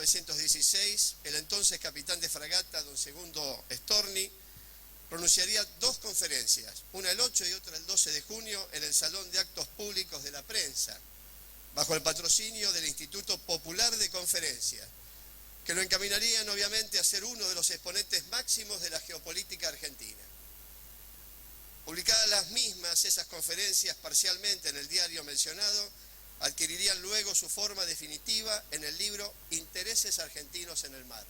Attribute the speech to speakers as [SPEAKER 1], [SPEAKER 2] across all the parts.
[SPEAKER 1] 1916, el entonces capitán de fragata, don Segundo Storni, pronunciaría dos conferencias, una el 8 y otra el 12 de junio, en el Salón de Actos Públicos de la Prensa, bajo el patrocinio del Instituto Popular de Conferencias, que lo encaminarían obviamente a ser uno de los exponentes máximos de la geopolítica argentina. Publicadas las mismas, esas conferencias parcialmente en el diario mencionado, adquirirían luego su forma definitiva en el libro Intereses Argentinos en el Mar,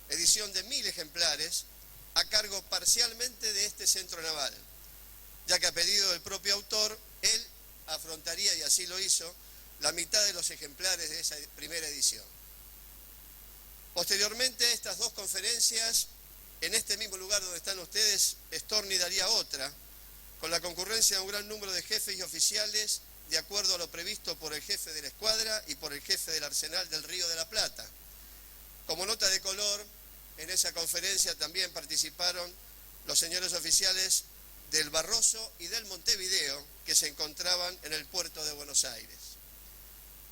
[SPEAKER 1] edición de 1000 ejemplares, a cargo parcialmente de este centro naval, ya que a pedido del propio autor, él afrontaría, y así lo hizo, la mitad de los ejemplares de esa primera edición. Posteriormente a estas dos conferencias, en este mismo lugar donde están ustedes, Storni daría otra, con la concurrencia de un gran número de jefes y oficiales, de acuerdo a lo previsto por el jefe de la escuadra y por el jefe del arsenal del Río de la Plata. Como nota de color, en esa conferencia también participaron los señores oficiales del Barroso y del Montevideo, que se encontraban en el puerto de Buenos Aires.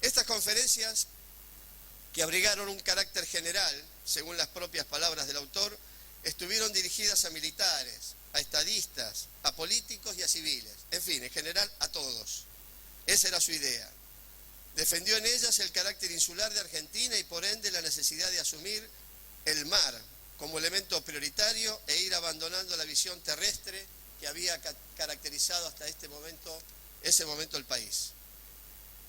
[SPEAKER 1] Estas conferencias, que abrigaron un carácter general, según las propias palabras del autor, estuvieron dirigidas a militares, a estadistas, a políticos y a civiles, en fin, en general a todos. Esa era su idea. Defendió en ellas el carácter insular de Argentina y por ende la necesidad de asumir el mar como elemento prioritario e ir abandonando la visión terrestre que había caracterizado hasta ese momento el país.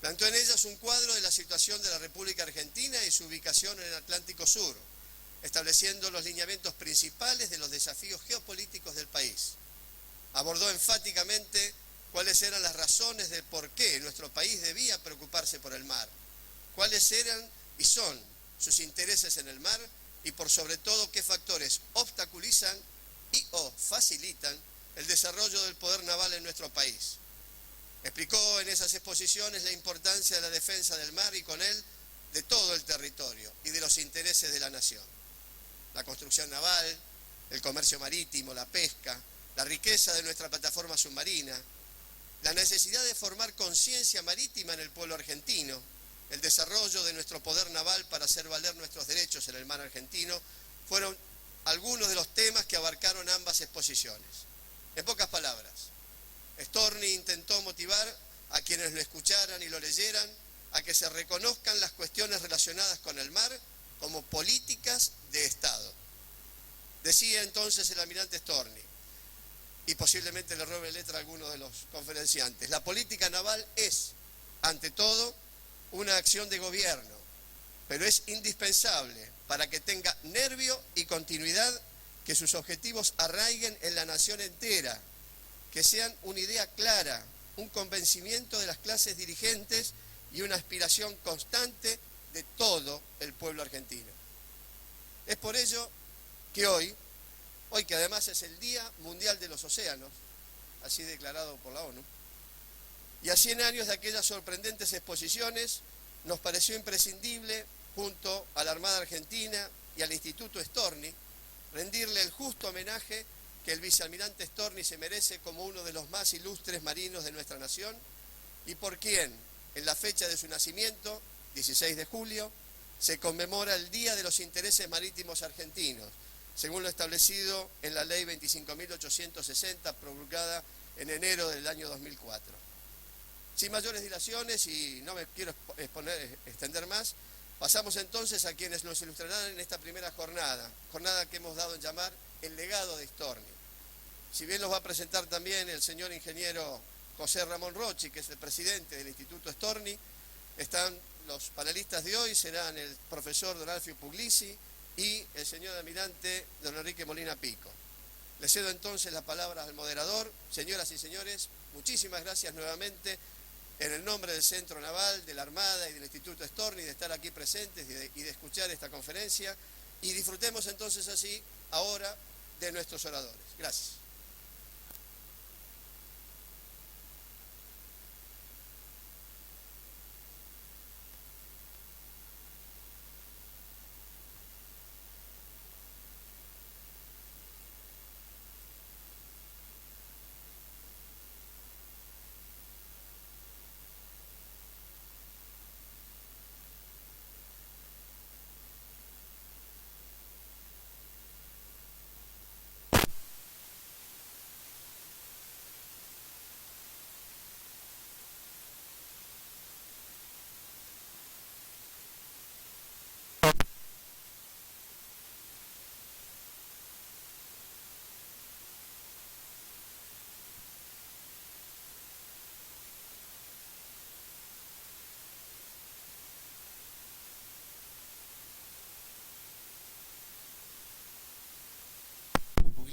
[SPEAKER 1] Planteó en ellas un cuadro de la situación de la República Argentina y su ubicación en el Atlántico Sur, estableciendo los lineamientos principales de los desafíos geopolíticos del país. Abordó enfáticamente cuáles eran las razones del por qué nuestro país debía preocuparse por el mar, cuáles eran y son sus intereses en el mar y por sobre todo qué factores obstaculizan y o facilitan el desarrollo del poder naval en nuestro país. Explicó en esas exposiciones la importancia de la defensa del mar y con él de todo el territorio y de los intereses de la nación. La construcción naval, el comercio marítimo, la pesca, la riqueza de nuestra plataforma submarina, la necesidad de formar conciencia marítima en el pueblo argentino, el desarrollo de nuestro poder naval para hacer valer nuestros derechos en el mar argentino, fueron algunos de los temas que abarcaron ambas exposiciones. En pocas palabras, Storni intentó motivar a quienes lo escucharan y lo leyeran a que se reconozcan las cuestiones relacionadas con el mar como políticas de Estado. Decía entonces el almirante Storni, y posiblemente le robe letra a alguno de los conferenciantes, la política naval es, ante todo, una acción de gobierno, pero es indispensable para que tenga nervio y continuidad, que sus objetivos arraiguen en la nación entera, que sean una idea clara, un convencimiento de las clases dirigentes y una aspiración constante de todo el pueblo argentino. Es por ello que hoy que además es el Día Mundial de los Océanos, así declarado por la ONU, y a 100 años de aquellas sorprendentes exposiciones, nos pareció imprescindible, junto a la Armada Argentina y al Instituto Storni, rendirle el justo homenaje que el vicealmirante Storni se merece como uno de los más ilustres marinos de nuestra nación y por quien, en la fecha de su nacimiento, 16 de julio, se conmemora el Día de los Intereses Marítimos Argentinos, según lo establecido en la Ley 25.860, promulgada en enero del año 2004. Sin mayores dilaciones, y no me quiero extender más, pasamos entonces a quienes nos ilustrarán en esta primera jornada que hemos dado en llamar El legado de Storni. Si bien los va a presentar también el señor ingeniero José Ramón Rocci, que es el presidente del Instituto Storni, los panelistas de hoy serán el profesor Don Alfio Puglisi y el señor almirante Don Enrique Molina Pico. Le cedo entonces la palabra al moderador. Señoras y señores, muchísimas gracias nuevamente en el nombre del Centro Naval, de la Armada y del Instituto Storni de estar aquí presentes y de escuchar esta conferencia, y disfrutemos entonces así ahora de nuestros oradores. Gracias.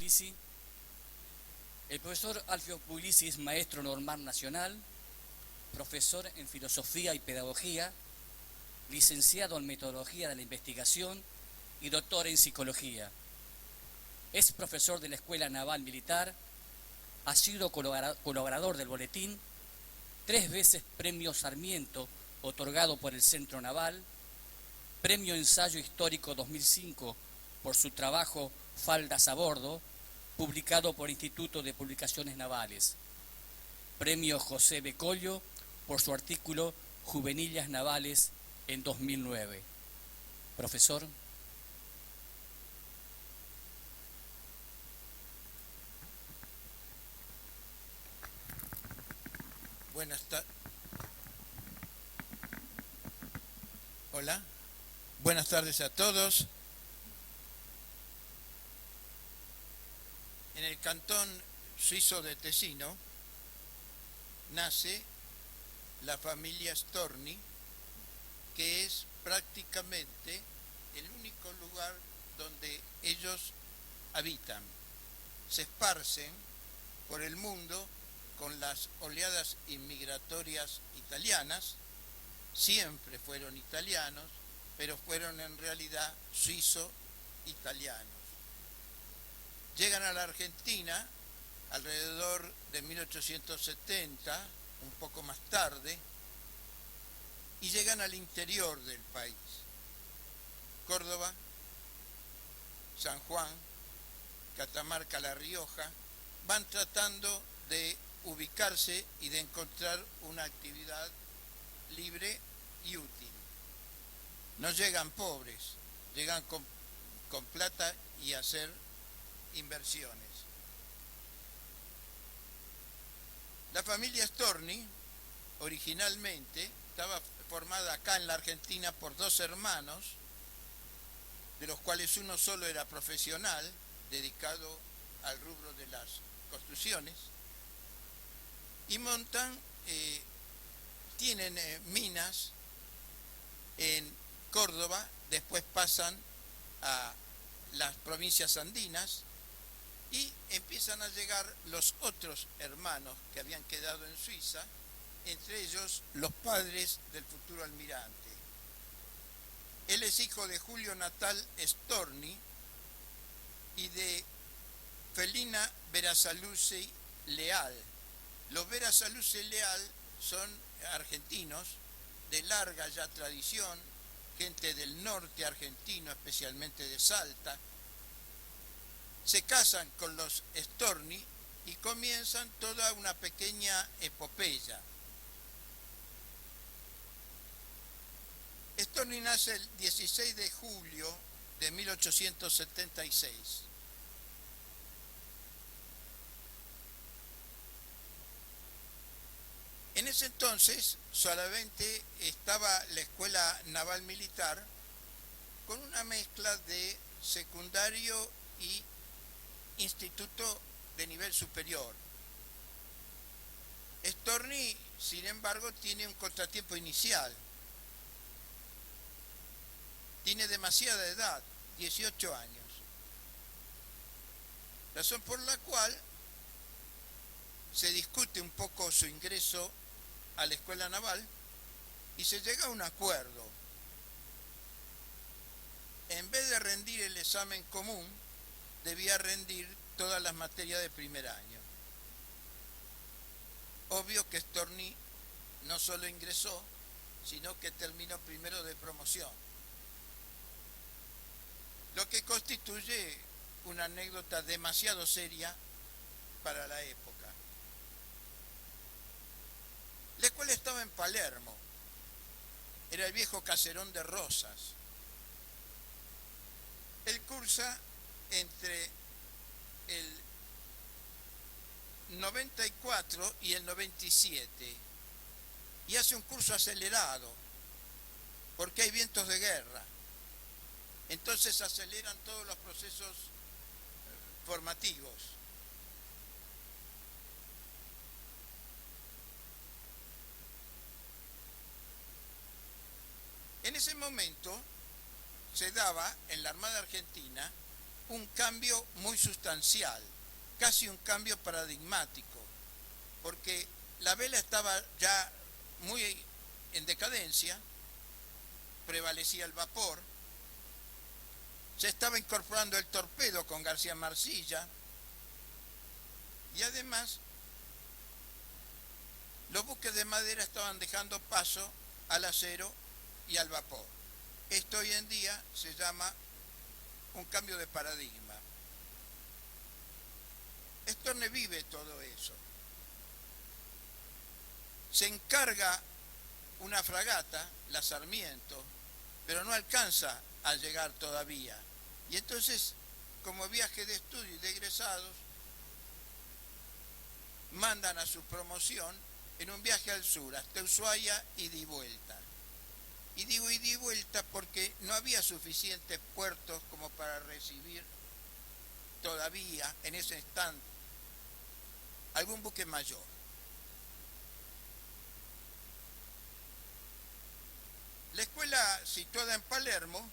[SPEAKER 2] Puglisi. El profesor Alfio Puglisi es maestro normal nacional, profesor en filosofía y pedagogía, licenciado en metodología de la investigación y doctor en psicología. Es profesor de la Escuela Naval Militar, ha sido colaborador del boletín, 3 veces premio Sarmiento otorgado por el Centro Naval, premio Ensayo Histórico 2005 por su trabajo Faldas a Bordo, publicado por Instituto de Publicaciones Navales, premio José Becollo por su artículo Juvenillas Navales en 2009. Profesor.
[SPEAKER 3] Buenas tardes. Hola. Buenas tardes a todos. En el cantón suizo de Tesino nace la familia Storni, que es prácticamente el único lugar donde ellos habitan. Se esparcen por el mundo con las oleadas inmigratorias italianas, siempre fueron italianos, pero fueron en realidad suizo-italianos. Llegan a la Argentina alrededor de 1870, un poco más tarde, y llegan al interior del país. Córdoba, San Juan, Catamarca, La Rioja, van tratando de ubicarse y de encontrar una actividad libre y útil. No llegan pobres, llegan con plata y a hacer inversiones. La familia Storni originalmente estaba formada acá en la Argentina por 2 hermanos, de los cuales uno solo era profesional, dedicado al rubro de las construcciones, y montan, tienen minas en Córdoba, después pasan a las provincias andinas y empiezan a llegar los otros hermanos que habían quedado en Suiza, entre ellos los padres del futuro almirante. Él es hijo de Julio Natal Storni y de Felina Verasaluce Leal. Los Verasaluce Leal son argentinos de larga ya tradición, gente del norte argentino, especialmente de Salta. Se casan con los Storni y comienzan toda una pequeña epopeya. Storni nace el 16 de julio de 1876. En ese entonces solamente estaba la Escuela Naval Militar con una mezcla de secundario y instituto de nivel superior. Storni, sin embargo, tiene un contratiempo inicial. Tiene demasiada edad, 18 años. Razón por la cual se discute un poco su ingreso a la Escuela Naval y se llega a un acuerdo. En vez de rendir el examen común, debía rendir todas las materias de primer año. Obvio que Storni no solo ingresó, sino que terminó primero de promoción. Lo que constituye una anécdota demasiado seria para la época. La escuela estaba en Palermo, era el viejo caserón de Rosas. Él cursa entre el 94 y el 97 y hace un curso acelerado porque hay vientos de guerra. Entonces aceleran todos los procesos formativos. En ese momento se daba en la Armada Argentina un cambio muy sustancial, casi un cambio paradigmático, porque la vela estaba ya muy en decadencia, prevalecía el vapor, se estaba incorporando el torpedo con García Marcilla, y además los buques de madera estaban dejando paso al acero y al vapor. Esto hoy en día se llama un cambio de paradigma. Storni vive todo eso. Se encarga una fragata, la Sarmiento, pero no alcanza a llegar todavía. Y entonces, como viaje de estudio y de egresados, mandan a su promoción en un viaje al sur, hasta Ushuaia, ida y vuelta. Y digo ida y vuelta porque no había suficientes puertos como para recibir todavía en ese instante algún buque mayor. La escuela situada en Palermo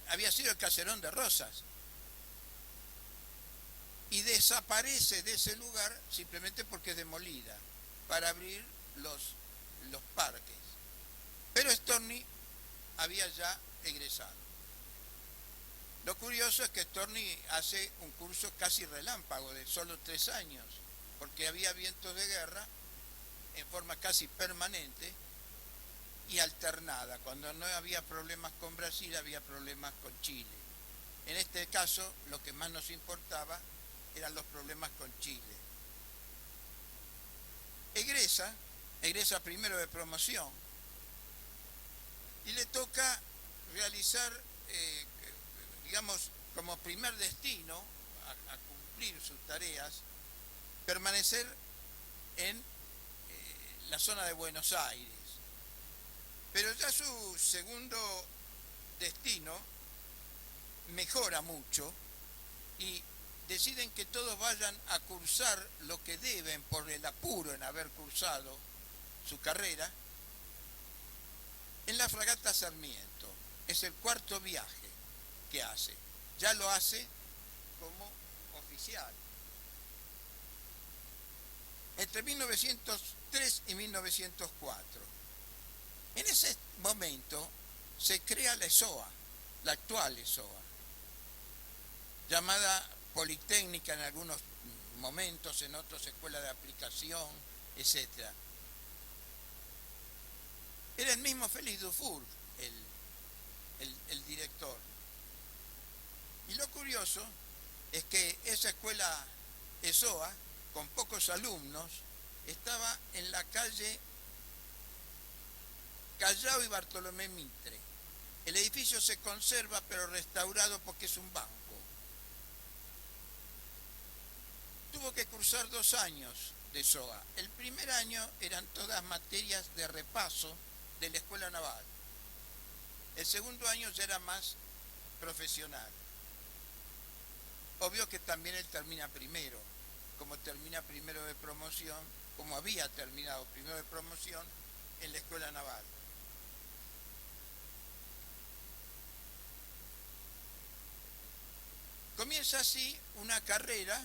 [SPEAKER 3] había sido el caserón de Rosas y desaparece de ese lugar simplemente porque es demolida para abrir los parques. Pero Storni había ya egresado. Lo curioso es que Storni hace un curso casi relámpago de solo 3 años, porque había vientos de guerra en forma casi permanente y alternada. Cuando no había problemas con Brasil, había problemas con Chile. En este caso, lo que más nos importaba eran los problemas con Chile. Egresa primero de promoción y le toca realizar, digamos, como primer destino a cumplir sus tareas, permanecer en la zona de Buenos Aires. Pero ya su segundo destino mejora mucho y deciden que todos vayan a cursar lo que deben por el apuro en haber cursado su carrera en la fragata Sarmiento. Es el 4º viaje que hace. Ya lo hace como oficial. Entre 1903 y 1904. En ese momento se crea la ESOA, la actual ESOA, llamada Politécnica en algunos momentos, en otros Escuela de Aplicación, etc. Era el mismo Félix Dufour, el director. Y lo curioso es que esa escuela ESOA, con pocos alumnos, estaba en la calle Callao y Bartolomé Mitre. El edificio se conserva pero restaurado porque es un banco. Tuvo que cursar 2 años de SOA. El primer año eran todas materias de repaso de la Escuela Naval. El segundo año ya era más profesional. Obvio que también él termina primero, como termina primero de promoción, como había terminado primero de promoción en la Escuela Naval. Comienza así una carrera,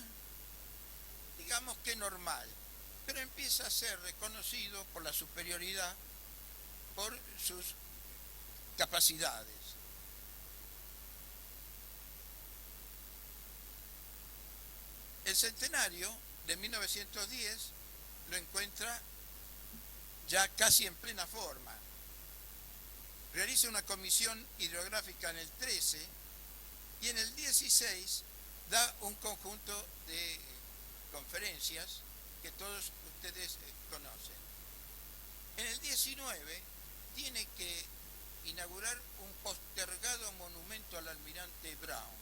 [SPEAKER 3] digamos que normal, pero empieza a ser reconocido por la superioridad, por sus capacidades. El centenario de 1910 lo encuentra ya casi en plena forma. Realiza una comisión hidrográfica en el 13 y en el 16 da un conjunto de conferencias que todos ustedes conocen. En el 19 tiene que inaugurar un postergado monumento al almirante Brown.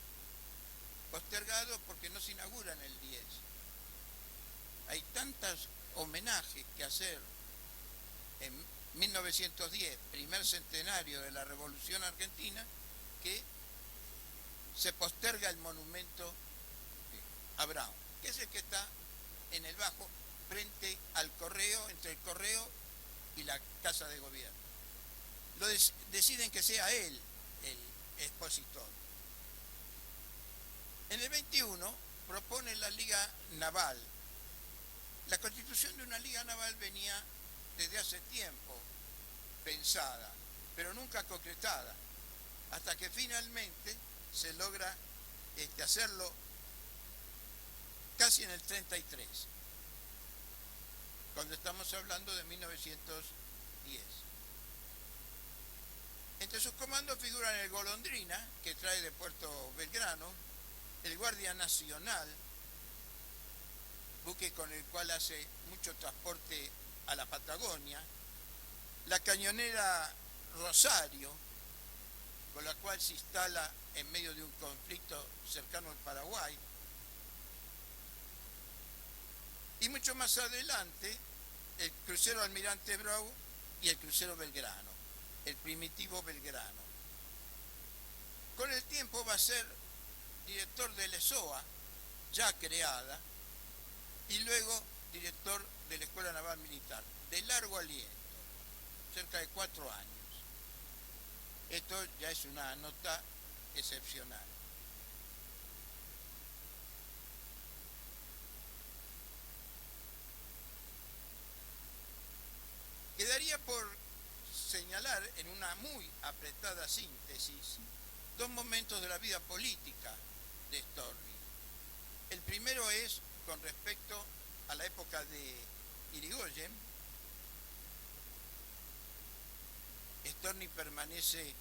[SPEAKER 3] Postergado porque no se inaugura en el 10. Hay tantos homenajes que hacer en 1910, primer centenario de la Revolución Argentina, que se posterga el monumento a Brown, que es el que está en el Bajo, frente al correo, entre el correo y la Casa de Gobierno. Deciden que sea él expositor. En el 21 propone la Liga Naval. La constitución de una Liga Naval venía desde hace tiempo pensada, pero nunca concretada, hasta que finalmente se logra hacerlo casi en el 33, cuando estamos hablando de 1910. Entre sus comandos figuran el Golondrina, que trae de Puerto Belgrano, el Guardia Nacional, buque con el cual hace mucho transporte a la Patagonia, la cañonera Rosario, con la cual se instala en medio de un conflicto cercano al Paraguay, y mucho más adelante el crucero Almirante Brown y el crucero Belgrano, el primitivo Belgrano. Con el tiempo va a ser director de la ESOA, ya creada, y luego director de la Escuela Naval Militar, de largo aliento, cerca de 4 años. Esto ya es una nota excepcional. Quedaría por señalar en una muy apretada síntesis 2 momentos de la vida política de Storni. El primero es con respecto a la época de Irigoyen. Storni permanece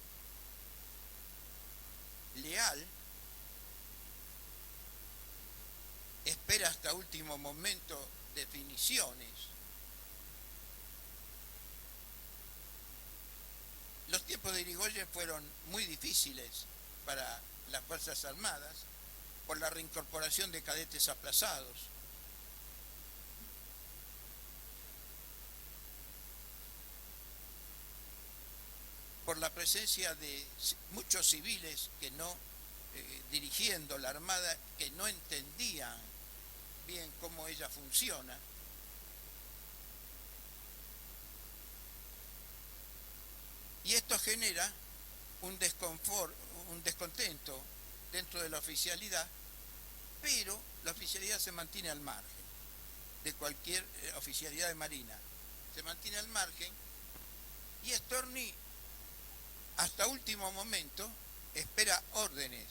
[SPEAKER 3] leal, espera hasta último momento definiciones. Los tiempos de Irigoyen fueron muy difíciles para las Fuerzas Armadas por la reincorporación de cadetes aplazados. Por la presencia de muchos civiles que no, dirigiendo la Armada, que no entendían bien cómo ella funciona. Y esto genera un descontento dentro de la oficialidad, pero la oficialidad se mantiene al margen de cualquier oficialidad de Marina. Se mantiene al margen y Storni, hasta último momento, espera órdenes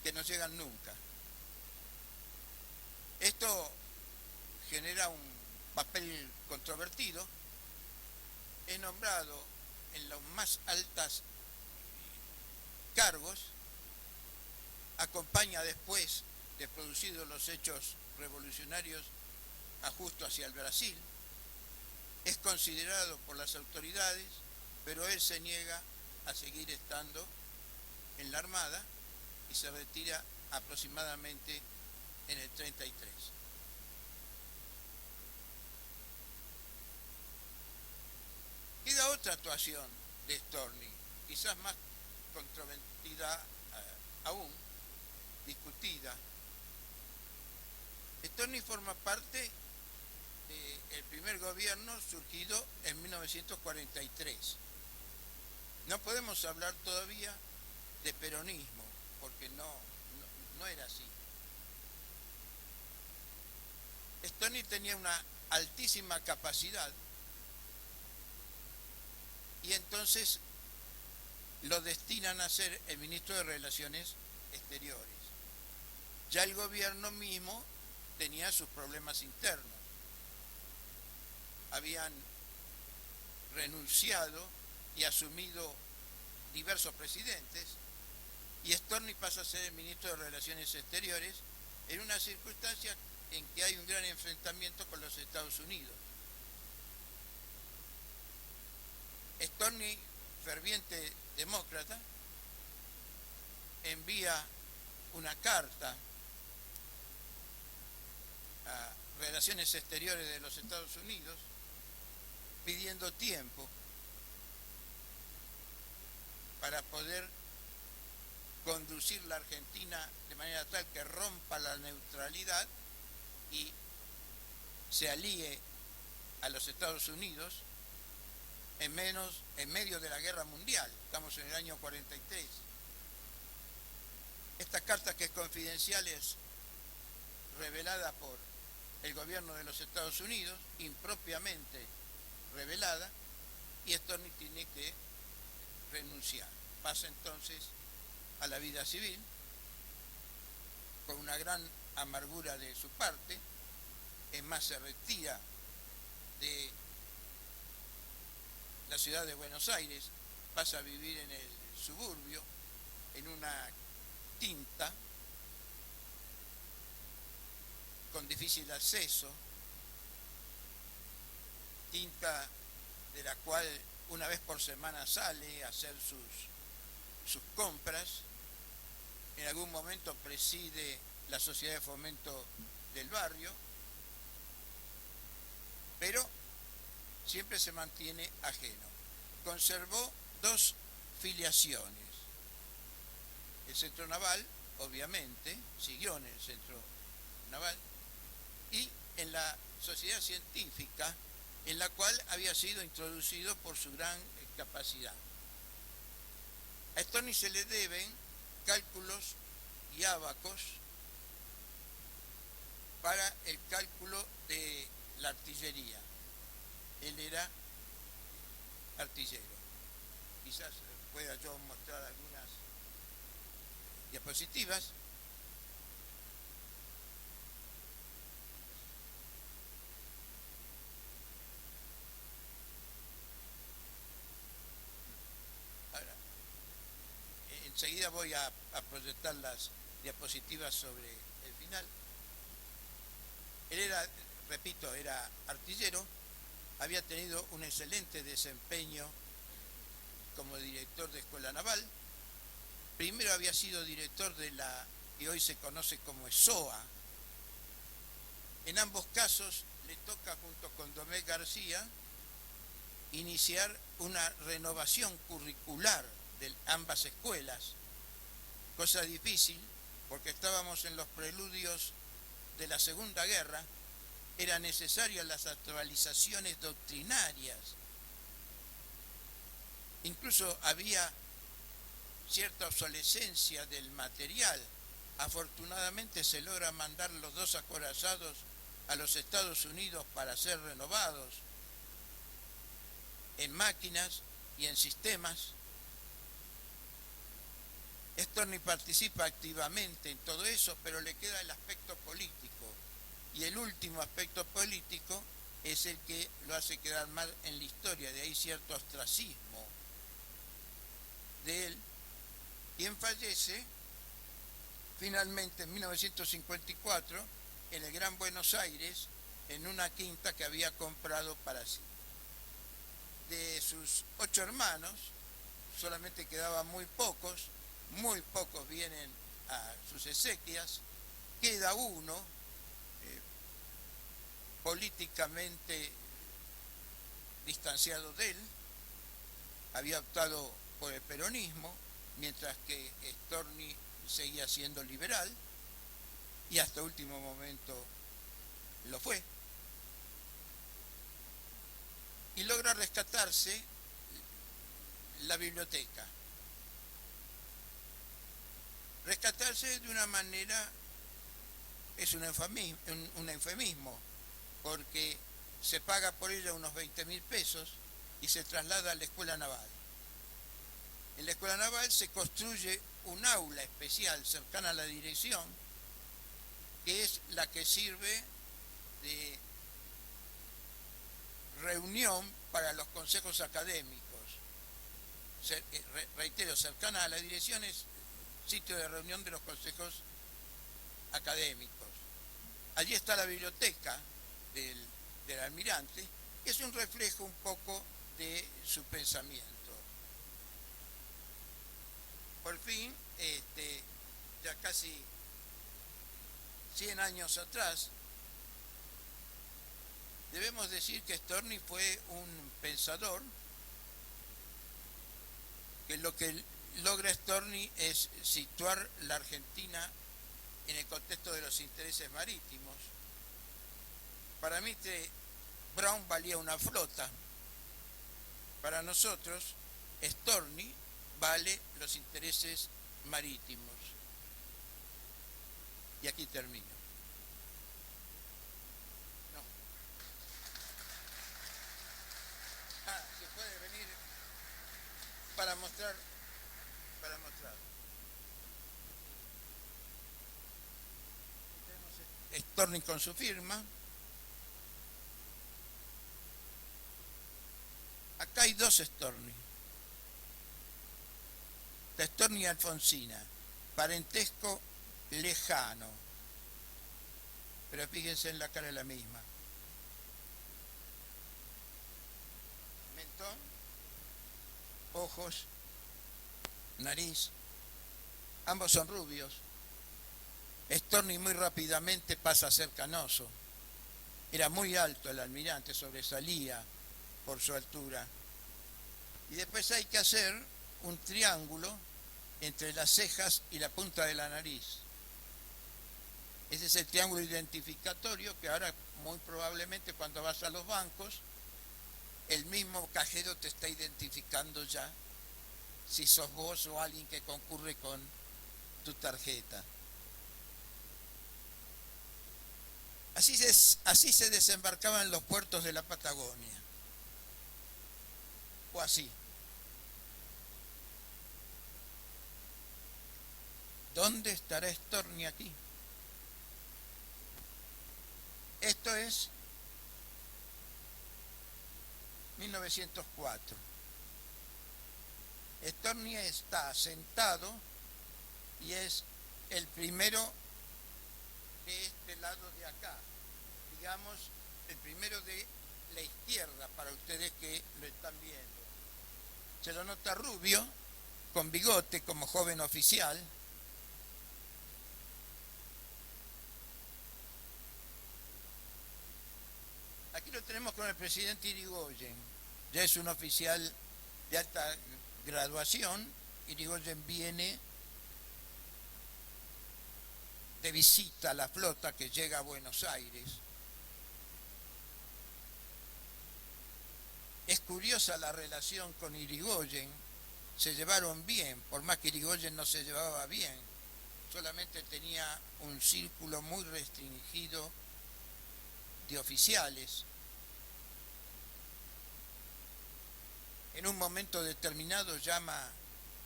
[SPEAKER 3] que no llegan nunca. Esto genera un papel controvertido. Es nombrado en los más altos cargos, acompaña después de producidos los hechos revolucionarios a justo hacia el Brasil, es considerado por las autoridades, pero él se niega a seguir estando en la Armada y se retira aproximadamente en el 33. Queda otra actuación de Storni, quizás más controvertida aún, discutida. Storni forma parte del primer gobierno surgido en 1943. No podemos hablar todavía de peronismo, porque no era así. Storni tenía una altísima capacidad y entonces lo destinan a ser el ministro de Relaciones Exteriores. Ya el gobierno mismo tenía sus problemas internos. Habían renunciado y asumido diversos presidentes y Storni pasa a ser el ministro de Relaciones Exteriores en una circunstancia en que hay un gran enfrentamiento con los Estados Unidos. Storni, ferviente demócrata, envía una carta a Relaciones Exteriores de los Estados Unidos pidiendo tiempo para poder conducir la Argentina de manera tal que rompa la neutralidad y se alíe a los Estados Unidos en medio de la guerra mundial, estamos en el año 43. Esta carta, que es confidencial, es revelada por el gobierno de los Estados Unidos, impropiamente revelada, y Storni tiene que renunciar. Pasa entonces a la vida civil, con una gran amargura de su parte. Es más, se retira de la ciudad de Buenos Aires, pasa a vivir en el suburbio, en una quinta con difícil acceso, quinta de la cual una vez por semana sale a hacer sus compras. En algún momento preside la sociedad de fomento del barrio, pero siempre se mantiene ajeno. Conservó 2 filiaciones. El Centro Naval, obviamente, siguió en el Centro Naval, y en la sociedad científica, en la cual había sido introducido por su gran capacidad. A Storni se le deben cálculos y ábacos para el cálculo de la artillería. Él era artillero. Quizás pueda yo mostrar algunas diapositivas. Ahora, enseguida voy a proyectar las diapositivas sobre el final. Él era, repito, era artillero, había tenido un excelente desempeño como director de Escuela Naval. Primero había sido director de la que hoy se conoce como ESOA. En ambos casos le toca, junto con Domecq García, iniciar una renovación curricular de ambas escuelas, cosa difícil porque estábamos en los preludios de la Segunda Guerra. Eran necesarias las actualizaciones doctrinarias. Incluso había cierta obsolescencia del material. Afortunadamente se logra mandar los 2 acorazados a los Estados Unidos para ser renovados en máquinas y en sistemas. Storni participa activamente en todo eso, pero le queda el aspecto político. Y el último aspecto político es el que lo hace quedar mal en la historia, de ahí cierto ostracismo de él, quien fallece finalmente en 1954 en el Gran Buenos Aires, en una quinta que había comprado para sí. De sus 8 hermanos, solamente quedaban muy pocos vienen a sus exequias, queda uno políticamente distanciado de él, había optado por el peronismo, mientras que Storni seguía siendo liberal, y hasta último momento lo fue. Y logra rescatarse la biblioteca. Rescatarse de una manera es un eufemismo, porque se paga por ella unos 20.000 pesos y se traslada a la Escuela Naval. En la Escuela Naval se construye un aula especial cercana a la dirección, que es la que sirve de reunión para los consejos académicos. Reitero, cercana a la dirección es sitio de reunión de los consejos académicos. Allí está la biblioteca del almirante, que es un reflejo un poco de su pensamiento. Por fin, ya casi 100 años atrás, debemos decir que Storni fue un pensador, que lo que logra Storni es situar la Argentina en el contexto de los intereses marítimos. Para Mitre, Brown valía una flota, Para nosotros, Storni vale los intereses marítimos. Y aquí termino. No. Se puede venir para mostrar. Tenemos Storni con su firma. Acá hay dos Storni. La Storni Alfonsina, parentesco lejano, pero fíjense en la cara de la misma. Mentón, ojos, nariz, ambos son rubios. Storni muy rápidamente pasa a ser canoso. Era muy alto el almirante, sobresalía por su altura. Y después hay que hacer un triángulo entre las cejas y la punta de la nariz. Ese es el triángulo identificatorio que ahora muy probablemente cuando vas a los bancos, el mismo cajero te está identificando ya si sos vos o alguien que concurre con tu tarjeta. Así se desembarcaban en los puertos de la Patagonia. O así. ¿Dónde estará Storni aquí? Esto es 1904. Storni está sentado y es el primero de este lado de acá. Digamos, el primero de la izquierda para ustedes que lo están viendo. Se lo nota rubio, con bigote como joven oficial. Aquí lo tenemos con el presidente Irigoyen. Ya es un oficial de alta graduación. Irigoyen viene de visita a la flota que llega a Buenos Aires. Es curiosa la relación con Irigoyen. Se llevaron bien, por más que Irigoyen no se llevaba bien. Solamente tenía un círculo muy restringido de oficiales. En un momento determinado llama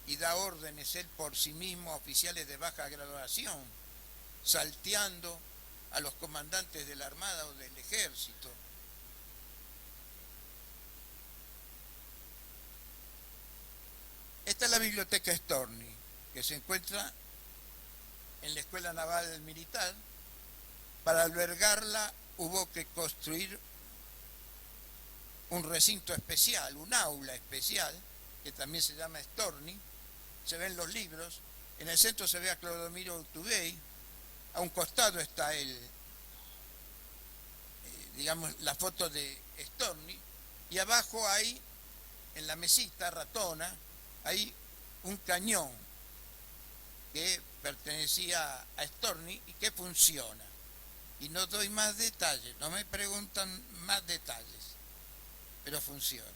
[SPEAKER 3] y da órdenes él por sí mismo a oficiales de baja graduación, salteando a los comandantes de la Armada o del Ejército. Esta es la biblioteca Storni, que se encuentra en la Escuela Naval Militar. Para albergarla hubo que construir un recinto especial, un aula especial, que también se llama Storni. Se ven los libros. En el centro se ve a Clodomiro Urtubey. A un costado está digamos, la foto de Storni. Y abajo hay, en la mesita ratona, hay un cañón que pertenecía a Storni y que funciona. Y no doy más detalles, no me preguntan más detalles, pero funciona.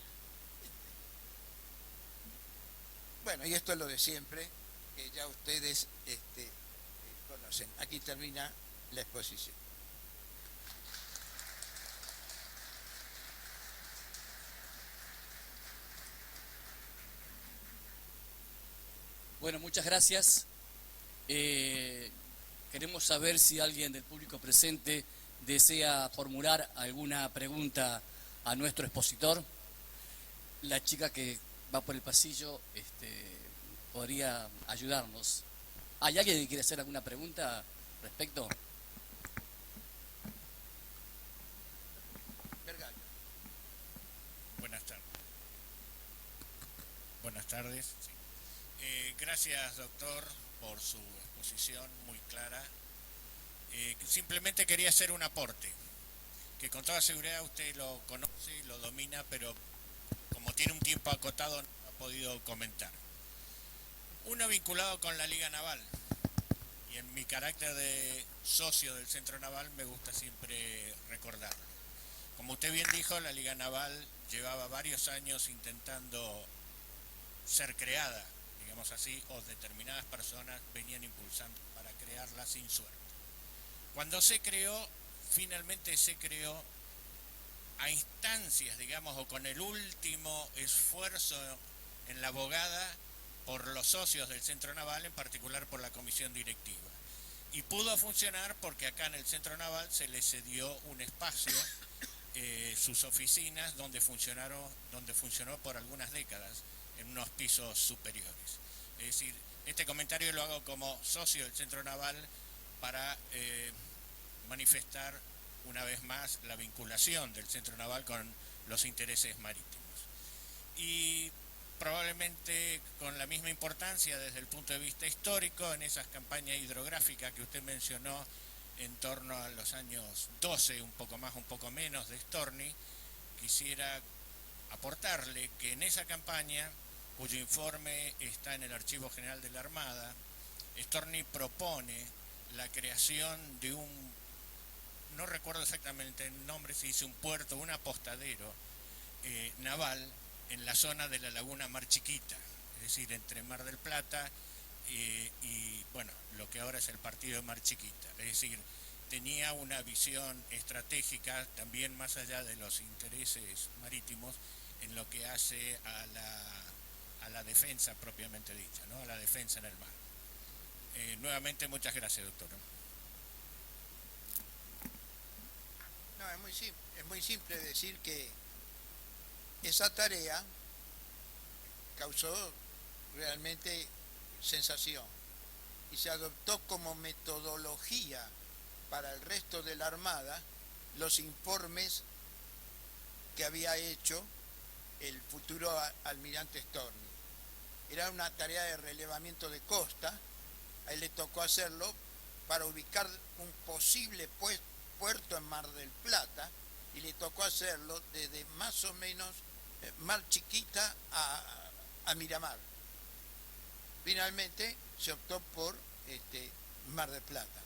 [SPEAKER 3] Bueno, y esto es lo de siempre, que ya ustedes conocen. Aquí termina la exposición.
[SPEAKER 2] Bueno, muchas gracias. Queremos saber si alguien del público presente desea formular alguna pregunta a nuestro expositor. La chica que va por el pasillo podría ayudarnos. ¿Hay alguien que quiere hacer alguna pregunta al respecto?
[SPEAKER 4] Buenas tardes. Buenas tardes. Sí. Gracias, doctor, por su exposición muy clara. Simplemente quería hacer un aporte, que con toda seguridad usted lo conoce y lo domina, pero como tiene un tiempo acotado no ha podido comentar. Uno vinculado con la Liga Naval, y en mi carácter de socio del Centro Naval me gusta siempre recordarlo. Como usted bien dijo, la Liga Naval llevaba varios años intentando ser creada, digamos así, o determinadas personas venían impulsando para crearla sin suerte. Cuando se creó, finalmente se creó a instancias, digamos, o con el último esfuerzo en la abogada por los socios del Centro Naval, en particular por la comisión directiva. Y pudo funcionar porque acá en el Centro Naval se le cedió un espacio, sus oficinas, donde funcionó por algunas décadas, en unos pisos superiores. Es decir, este comentario lo hago como socio del Centro Naval para manifestar una vez más la vinculación del Centro Naval con los intereses marítimos. Y probablemente con la misma importancia desde el punto de vista histórico, en esas campañas hidrográficas que usted mencionó en torno a los años 12, un poco más, un poco menos, de Storni, quisiera aportarle que en esa campaña, cuyo informe está en el Archivo General de la Armada, Storni propone la creación de no recuerdo exactamente el nombre, se dice un puerto, un apostadero naval en la zona de la laguna Mar Chiquita, es decir, entre Mar del Plata y bueno, lo que ahora es el partido de Mar Chiquita. Es decir, tenía una visión estratégica también más allá de los intereses marítimos en lo que hace a la defensa propiamente dicha, ¿no? A la defensa en el mar. Nuevamente, muchas gracias, doctor.
[SPEAKER 3] No, es muy simple decir que esa tarea causó realmente sensación y se adoptó como metodología para el resto de la Armada los informes que había hecho el futuro almirante Storni. Era una tarea de relevamiento de costa, a él le tocó hacerlo para ubicar un posible puerto en Mar del Plata y le tocó hacerlo desde más o menos Mar Chiquita a Miramar. Finalmente se optó por Mar del Plata.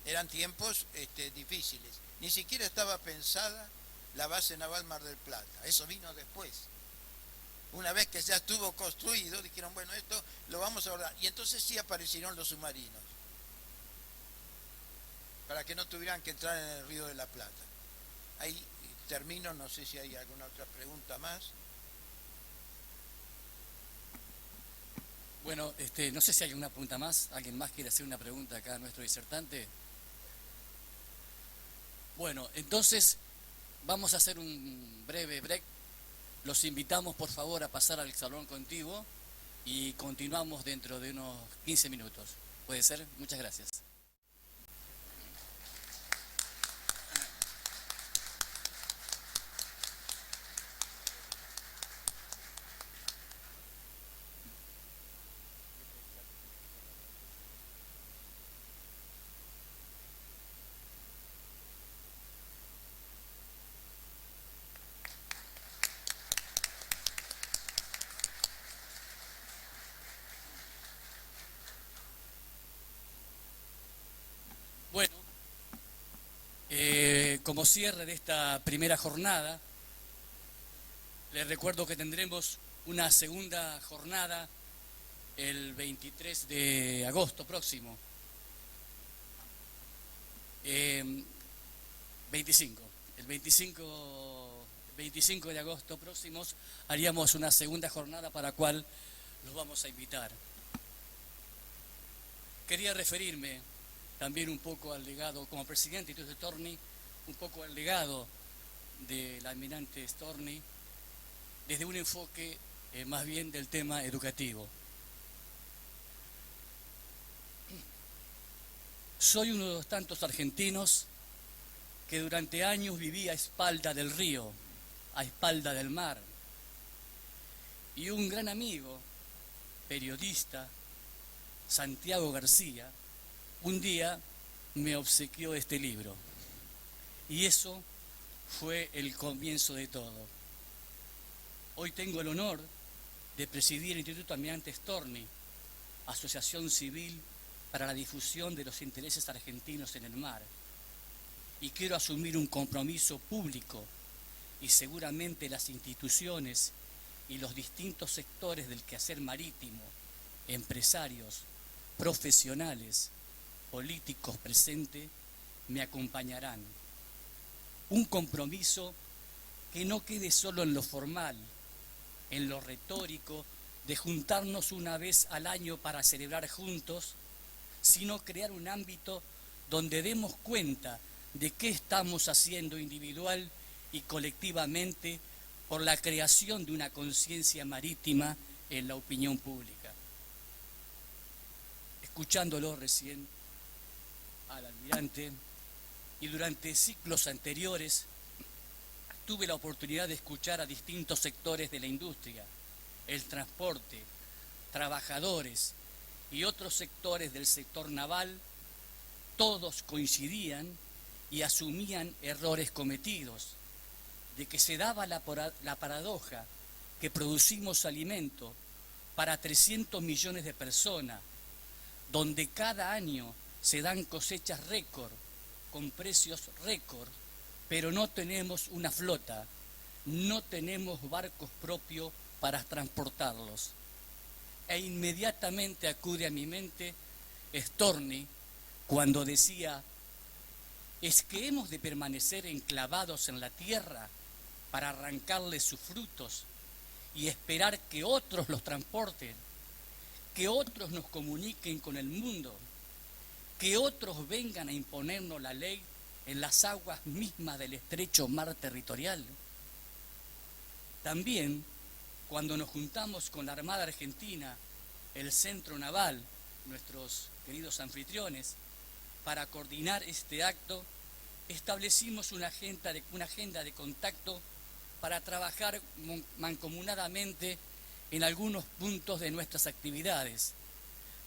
[SPEAKER 3] Eran tiempos difíciles. Ni siquiera estaba pensada la base naval Mar del Plata. Eso vino después. Una vez que ya estuvo construido, dijeron, bueno, esto lo vamos a abordar. Y entonces sí aparecieron los submarinos, para que no tuvieran que entrar en el Río de la Plata. Ahí termino, no sé si hay alguna otra pregunta más.
[SPEAKER 2] Bueno, no sé si hay alguna pregunta más. ¿Alguien más quiere hacer una pregunta acá a nuestro disertante? Bueno, entonces vamos a hacer un breve break. Los invitamos, por favor, a pasar al salón contiguo y continuamos dentro de unos 15 minutos. ¿Puede ser? Muchas gracias. Bueno, como cierre de esta primera jornada, les recuerdo que tendremos una segunda jornada el 23 de agosto próximo. 25. El 25 de agosto próximos haríamos una segunda jornada para la cual los vamos a invitar. Quería referirme también un poco al legado, como presidente de Storni, un poco al legado del almirante Storni, desde un enfoque más bien del tema educativo. Soy uno de los tantos argentinos que durante años vivía a espalda del río, a espalda del mar. Y un gran amigo, periodista, Santiago García, un día me obsequió este libro. Y eso fue el comienzo de todo. Hoy tengo el honor de presidir el Instituto Almirante Storni, asociación civil para la difusión de los intereses argentinos en el mar. Y quiero asumir un compromiso público y seguramente las instituciones y los distintos sectores del quehacer marítimo, empresarios, profesionales, políticos presentes, me acompañarán. Un compromiso que no quede solo en lo formal, en lo retórico, de juntarnos una vez al año para celebrar juntos, sino crear un ámbito donde demos cuenta de qué estamos haciendo individual y colectivamente por la creación de una conciencia marítima en la opinión pública. Escuchándolo recién al almirante y durante ciclos anteriores tuve la oportunidad de escuchar a distintos sectores de la industria, el transporte, trabajadores y otros sectores del sector naval. Todos coincidían y asumían errores cometidos, de que se daba la paradoja que producimos alimento para 300 millones de personas, donde cada año se dan cosechas récord, con precios récord, pero no tenemos una flota, no tenemos barcos propios para transportarlos. E inmediatamente acude a mi mente Storni cuando decía: ¿es que hemos de permanecer enclavados en la tierra para arrancarle sus frutos y esperar que otros los transporten, que otros nos comuniquen con el mundo, que otros vengan a imponernos la ley en las aguas mismas del estrecho mar territorial? También, cuando nos juntamos con la Armada Argentina, el Centro Naval, nuestros queridos anfitriones, para coordinar este acto, establecimos una agenda de contacto para trabajar mancomunadamente en algunos puntos de nuestras actividades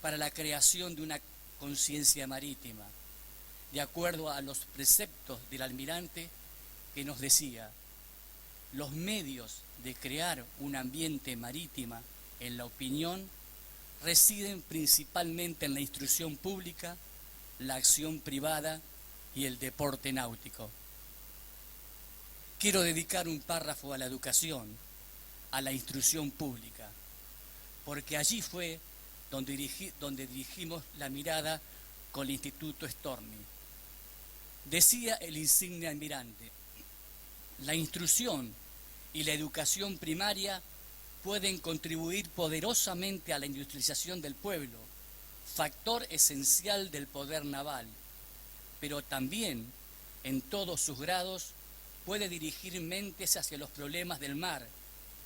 [SPEAKER 2] para la creación de una conciencia marítima, de acuerdo a los preceptos del almirante que nos decía: los medios de crear un ambiente marítima en la opinión residen principalmente en la instrucción pública, la acción privada y el deporte náutico. Quiero dedicar un párrafo a la educación, a la instrucción pública, porque allí fue donde dirigimos la mirada con el Instituto Storni. Decía el insigne almirante: la instrucción y la educación primaria pueden contribuir poderosamente a la industrialización del pueblo, factor esencial del poder naval, pero también, en todos sus grados, puede dirigir mentes hacia los problemas del mar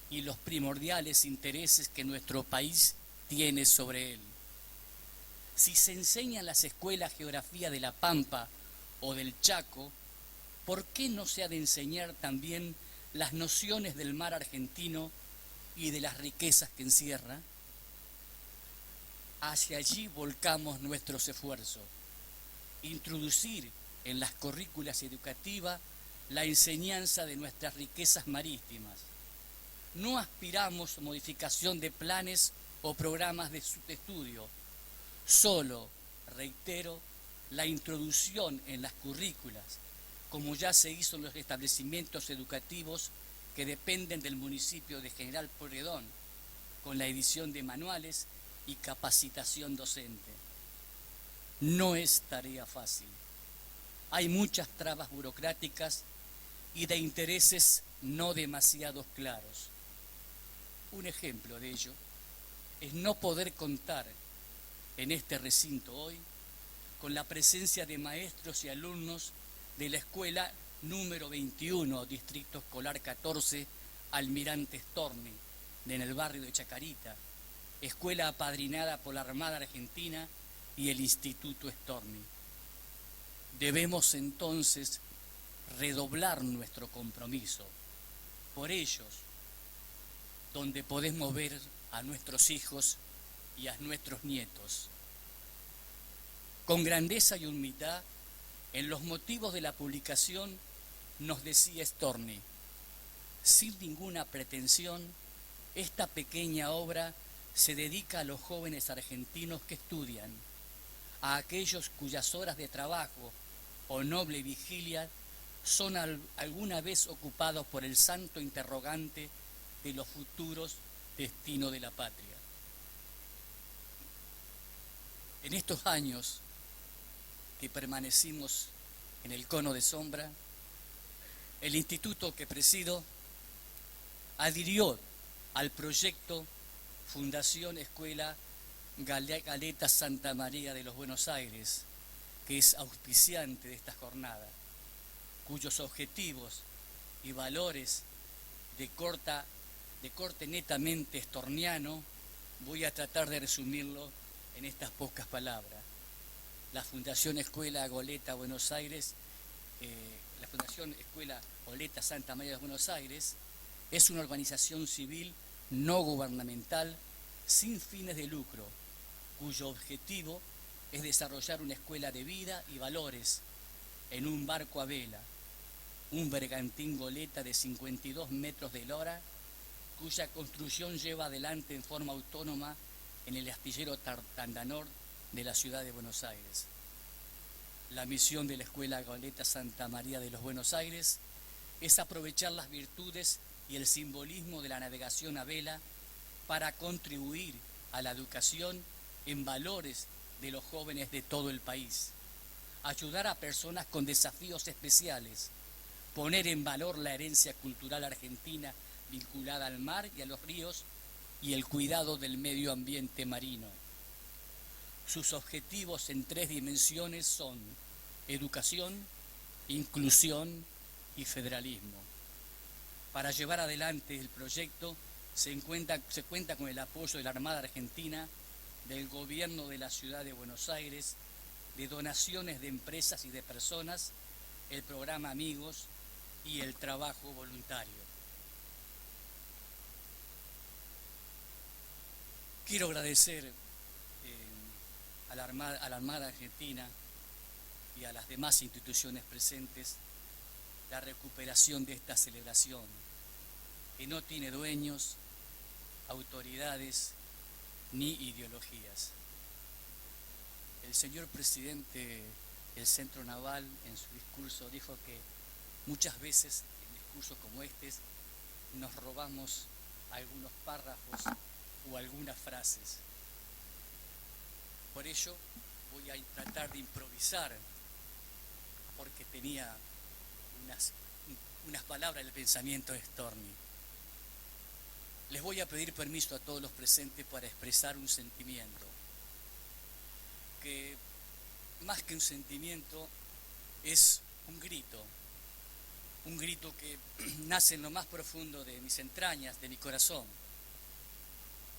[SPEAKER 2] y los primordiales intereses que nuestro país tiene sobre él. Si se enseña en las escuelas geografía de la Pampa o del Chaco, ¿por qué no se ha de enseñar también las nociones del mar argentino y de las riquezas que encierra? Hacia allí volcamos nuestros esfuerzos. Introducir en las currículas educativas la enseñanza de nuestras riquezas marítimas. No aspiramos a modificación de planes o programas de estudio, solo, reitero, la introducción en las currículas, como ya se hizo en los establecimientos educativos que dependen del municipio de General Pueyrredón, con la edición de manuales y capacitación docente. No es tarea fácil. Hay muchas trabas burocráticas y de intereses no demasiado claros. Un ejemplo de ello es no poder contar en este recinto hoy con la presencia de maestros y alumnos de la escuela número 21, Distrito Escolar 14, Almirante Storni, en el barrio de Chacarita, escuela apadrinada por la Armada Argentina y el Instituto Storni. Debemos entonces redoblar nuestro compromiso por ellos, donde podemos ver a nuestros hijos y a nuestros nietos. Con grandeza y humildad, en los motivos de la publicación nos decía Storni: sin ninguna pretensión, esta pequeña obra se dedica a los jóvenes argentinos que estudian, a aquellos cuyas horas de trabajo o noble vigilia son alguna vez ocupados por el santo interrogante de los futuros destinos de la patria. En estos años que permanecimos en el cono de sombra, el instituto que presido adhirió al proyecto Fundación Escuela Galeta Santa María de los Buenos Aires, que es auspiciante de esta jornada, cuyos objetivos y valores de corte netamente estorniano voy a tratar de resumirlo en estas pocas palabras. La Fundación Escuela Goleta Buenos Aires, la Fundación Escuela Goleta Santa María de Buenos Aires, es una organización civil no gubernamental sin fines de lucro, cuyo objetivo es desarrollar una escuela de vida y valores en un barco a vela, un bergantín goleta de 52 metros de lora, cuya construcción lleva adelante en forma autónoma en el astillero Tandanor de la ciudad de Buenos Aires. La misión de la Escuela Goleta Santa María de los Buenos Aires es aprovechar las virtudes y el simbolismo de la navegación a vela para contribuir a la educación en valores de los jóvenes de todo el país, ayudar a personas con desafíos especiales, poner en valor la herencia cultural argentina vinculada al mar y a los ríos y el cuidado del medio ambiente marino. Sus objetivos en 3 dimensiones son educación, inclusión y federalismo. Para llevar adelante el proyecto se cuenta con el apoyo de la Armada Argentina, del Gobierno de la Ciudad de Buenos Aires, de donaciones de empresas y de personas, el programa Amigos y el trabajo voluntario. Quiero agradecer a la Armada Argentina y a las demás instituciones presentes la recuperación de esta celebración, que no tiene dueños, autoridades ni ideologías. El señor presidente del Centro Naval en su discurso dijo que muchas veces en discursos como este nos robamos algunos párrafos o algunas frases. Por ello voy a tratar de improvisar, porque tenía unas palabras del pensamiento de Storni. Les voy a pedir permiso a todos los presentes para expresar un sentimiento, que más que un sentimiento es un grito que nace en lo más profundo de mis entrañas, de mi corazón,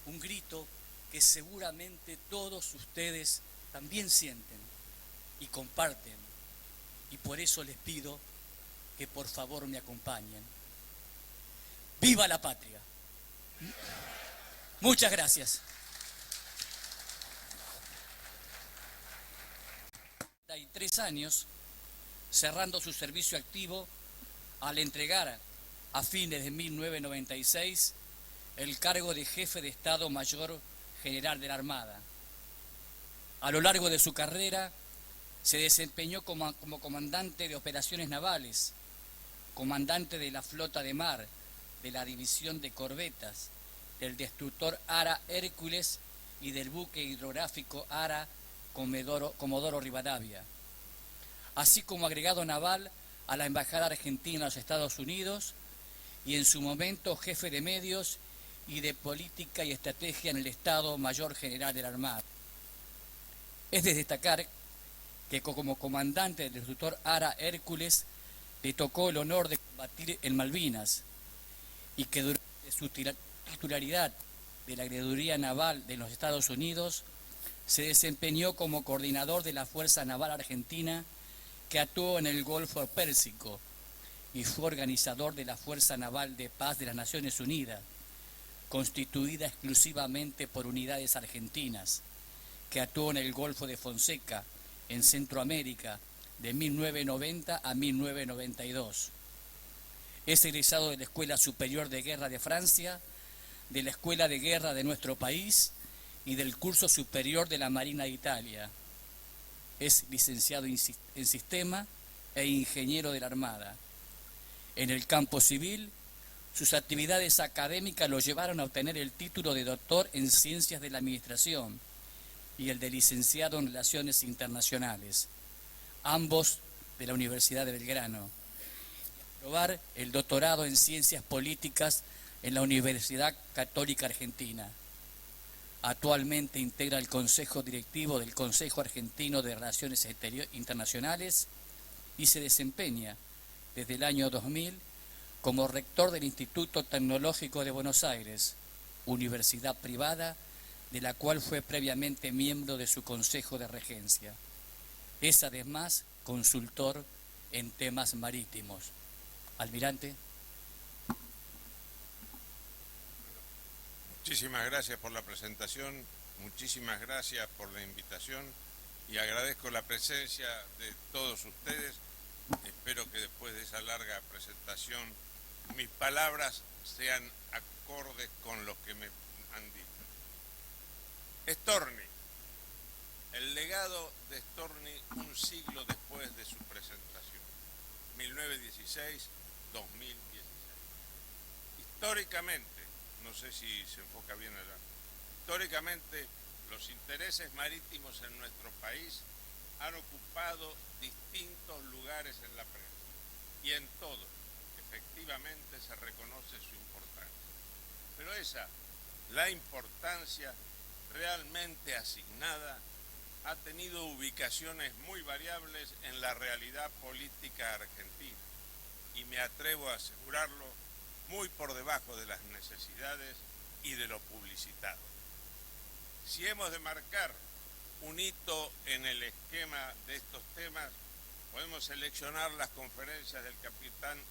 [SPEAKER 2] un grito que seguramente todos ustedes también sienten y comparten, y por eso les pido que por favor me acompañen. ¡Viva la patria! Muchas gracias. 33 años, cerrando su servicio activo al entregar a fines de 1996 el cargo de jefe de Estado Mayor General de la Armada. A lo largo de su carrera se desempeñó como comandante de operaciones navales, comandante de la flota de mar, de la división de corbetas, del destructor Ara Hércules y del buque hidrográfico Ara Comodoro Rivadavia, así como agregado naval a la Embajada Argentina en los Estados Unidos y en su momento jefe de medios y de política y estrategia en el Estado Mayor General de la Armada. Es de destacar que como comandante del destructor Ara Hércules le tocó el honor de combatir en Malvinas y que durante su titularidad de la Agreduría Naval de los Estados Unidos se desempeñó como coordinador de la Fuerza Naval Argentina que actuó en el Golfo Pérsico y fue organizador de la Fuerza Naval de Paz de las Naciones Unidas, constituida exclusivamente por unidades argentinas, que actuó en el Golfo de Fonseca, en Centroamérica, de 1990 a 1992. Es egresado de la Escuela Superior de Guerra de Francia, de la Escuela de Guerra de nuestro país y del Curso Superior de la Marina de Italia. Es licenciado en Sistema e ingeniero de la Armada. En el campo civil, sus actividades académicas lo llevaron a obtener el título de doctor en Ciencias de la Administración y el de licenciado en Relaciones Internacionales, ambos de la Universidad de Belgrano. Aprobar el doctorado en Ciencias Políticas en la Universidad Católica Argentina. Actualmente integra el Consejo Directivo del Consejo Argentino de Relaciones Internacionales y se desempeña desde el año 2000 como rector del Instituto Tecnológico de Buenos Aires, universidad privada de la cual fue previamente miembro de su Consejo de Regencia. Es además consultor en temas marítimos. Almirante.
[SPEAKER 5] Muchísimas gracias por la presentación, muchísimas gracias por la invitación y agradezco la presencia de todos ustedes. Espero que después de esa larga presentación mis palabras sean acordes con lo que me han dicho. Storni, el legado de Storni un siglo después de su presentación, 1916-2016. Históricamente, no sé si se enfoca bien allá, históricamente los intereses marítimos en nuestro país han ocupado distintos lugares en la prensa y en todo, efectivamente se reconoce su importancia. Pero la importancia realmente asignada, ha tenido ubicaciones muy variables en la realidad política argentina y me atrevo a asegurarlo, muy por debajo de las necesidades y de lo publicitado. Si hemos de marcar un hito en el esquema de estos temas, podemos seleccionar las conferencias del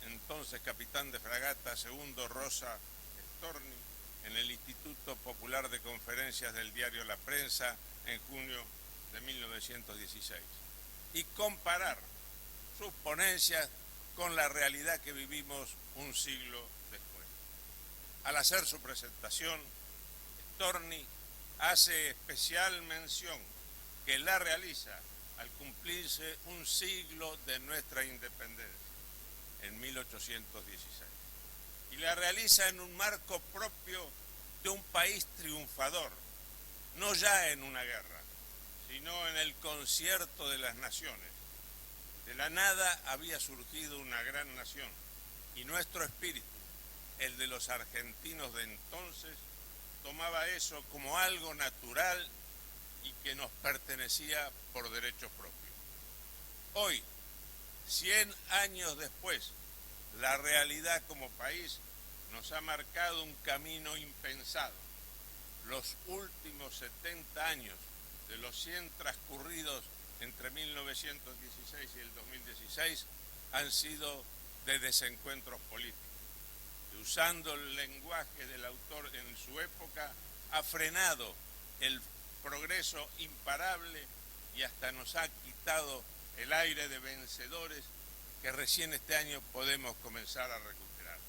[SPEAKER 5] entonces capitán de fragata segundo Rosa Storni en el Instituto Popular de Conferencias del diario La Prensa en junio de 1916 y comparar sus ponencias con la realidad que vivimos un siglo después. Al hacer su presentación, Storni hace especial mención que la realiza al cumplirse un siglo de nuestra independencia, en 1816, y la realiza en un marco propio de un país triunfador, no ya en una guerra, sino en el concierto de las naciones. De la nada había surgido una gran nación, y nuestro espíritu, el de los argentinos de entonces, tomaba eso como algo natural y que nos pertenecía por derecho propio. Hoy, 100 años después, la realidad como país nos ha marcado un camino impensado. Los últimos 70 años de los 100 transcurridos entre 1916 y el 2016 han sido de desencuentros políticos. Y usando el lenguaje del autor en su época, ha frenado el progreso imparable y hasta nos ha quitado el aire de vencedores que recién este año podemos comenzar a recuperar.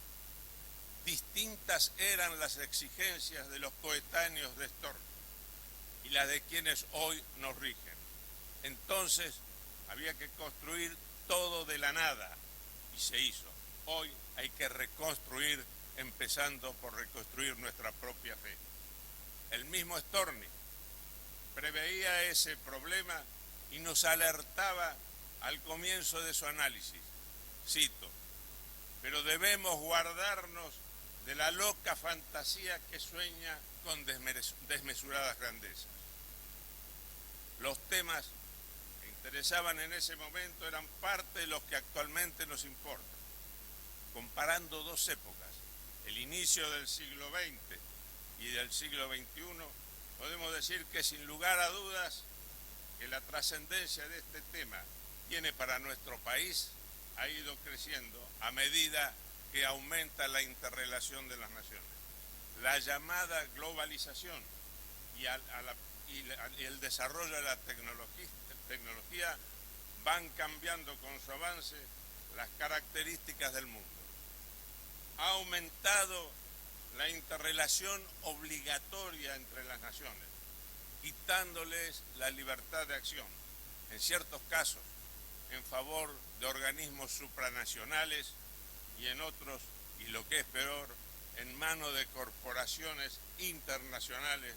[SPEAKER 5] Distintas eran las exigencias de los coetáneos de Storni y las de quienes hoy nos rigen. Entonces había que construir todo de la nada y se hizo. Hoy hay que reconstruir, empezando por reconstruir nuestra propia fe. El mismo Storni preveía ese problema y nos alertaba al comienzo de su análisis. Cito: pero debemos guardarnos de la loca fantasía que sueña con desmesuradas grandezas. Los temas que interesaban en ese momento eran parte de los que actualmente nos importan. Comparando dos épocas, el inicio del siglo XX y del siglo XXI, podemos decir que sin lugar a dudas que la trascendencia de este tema tiene para nuestro país ha ido creciendo a medida que aumenta la interrelación de las naciones. La llamada globalización y el desarrollo de la tecnología van cambiando con su avance las características del mundo. Ha aumentado la interrelación obligatoria entre las naciones, quitándoles la libertad de acción. En ciertos casos, en favor de organismos supranacionales y en otros, y lo que es peor, en manos de corporaciones internacionales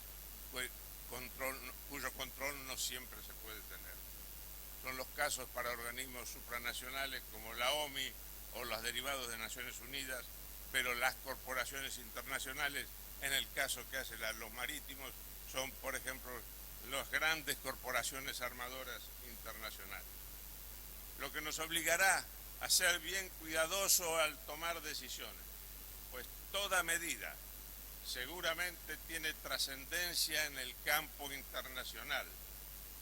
[SPEAKER 5] cuyo control no siempre se puede tener. Son los casos para organismos supranacionales como la OMI o los derivados de Naciones Unidas, pero las corporaciones internacionales, en el caso que hacen los marítimos, son, por ejemplo, las grandes corporaciones armadoras internacionales. Lo que nos obligará a ser bien cuidadosos al tomar decisiones, pues toda medida seguramente tiene trascendencia en el campo internacional,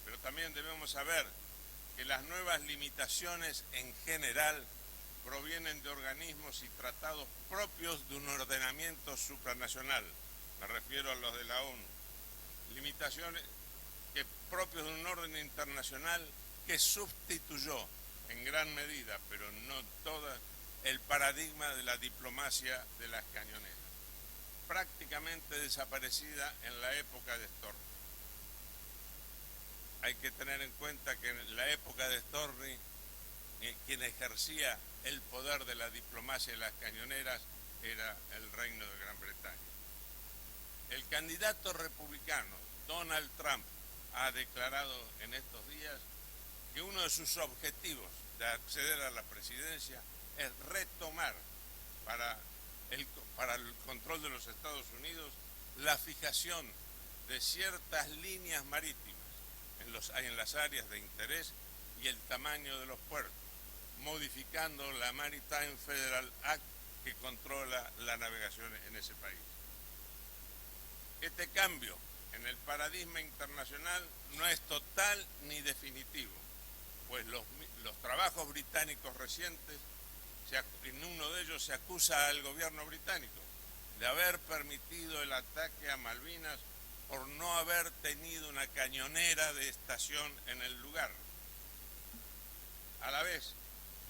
[SPEAKER 5] pero también debemos saber que las nuevas limitaciones en general provienen de organismos y tratados propios de un ordenamiento supranacional. Me refiero a los de la ONU. Limitaciones propios de un orden internacional que sustituyó en gran medida, pero no toda, el paradigma de la diplomacia de las cañoneras, prácticamente desaparecida en la época de Storni. Hay que tener en cuenta que en la época de Storni, quien ejercía el poder de la diplomacia de las cañoneras era el Reino de Gran Bretaña. El candidato republicano, Donald Trump, ha declarado en estos días que uno de sus objetivos de acceder a la presidencia es retomar para el control de los Estados Unidos la fijación de ciertas líneas marítimas en las áreas de interés y el tamaño de los puertos, modificando la Maritime Federal Act que controla la navegación en ese país. Este cambio en el paradigma internacional no es total ni definitivo, pues los trabajos británicos recientes, en uno de ellos se acusa al gobierno británico de haber permitido el ataque a Malvinas por no haber tenido una cañonera de estación en el lugar. A la vez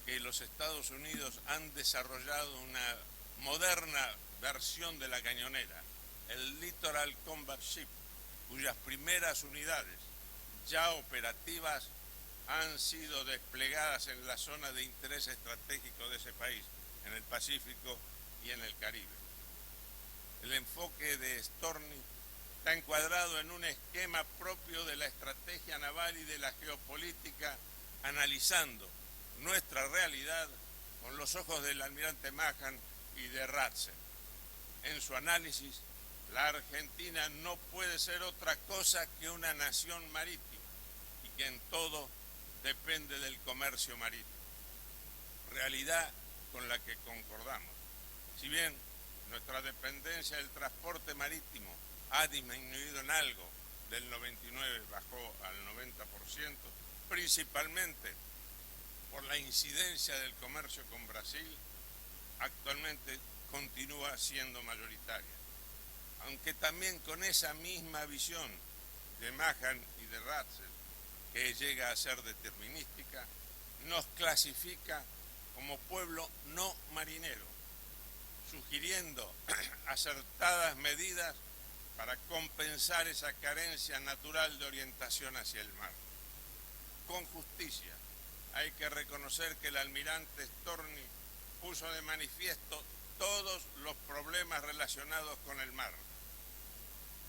[SPEAKER 5] que los Estados Unidos han desarrollado una moderna versión de la cañonera, el Littoral Combat Ship, cuyas primeras unidades ya operativas han sido desplegadas en la zona de interés estratégico de ese país, en el Pacífico y en el Caribe. El enfoque de Storni está encuadrado en un esquema propio de la estrategia naval y de la geopolítica, analizando nuestra realidad con los ojos del almirante Mahan y de Ratzel. En su análisis, la Argentina no puede ser otra cosa que una nación marítima y que en todo depende del comercio marítimo, realidad con la que concordamos. Si bien nuestra dependencia del transporte marítimo ha disminuido en algo, del 99 bajó al 90%, principalmente por la incidencia del comercio con Brasil, actualmente continúa siendo mayoritaria. Aunque también con esa misma visión de Mahan y de Ratzel, que llega a ser determinística, nos clasifica como pueblo no marinero, sugiriendo acertadas medidas para compensar esa carencia natural de orientación hacia el mar. Con justicia, hay que reconocer que el almirante Storni puso de manifiesto todos los problemas relacionados con el mar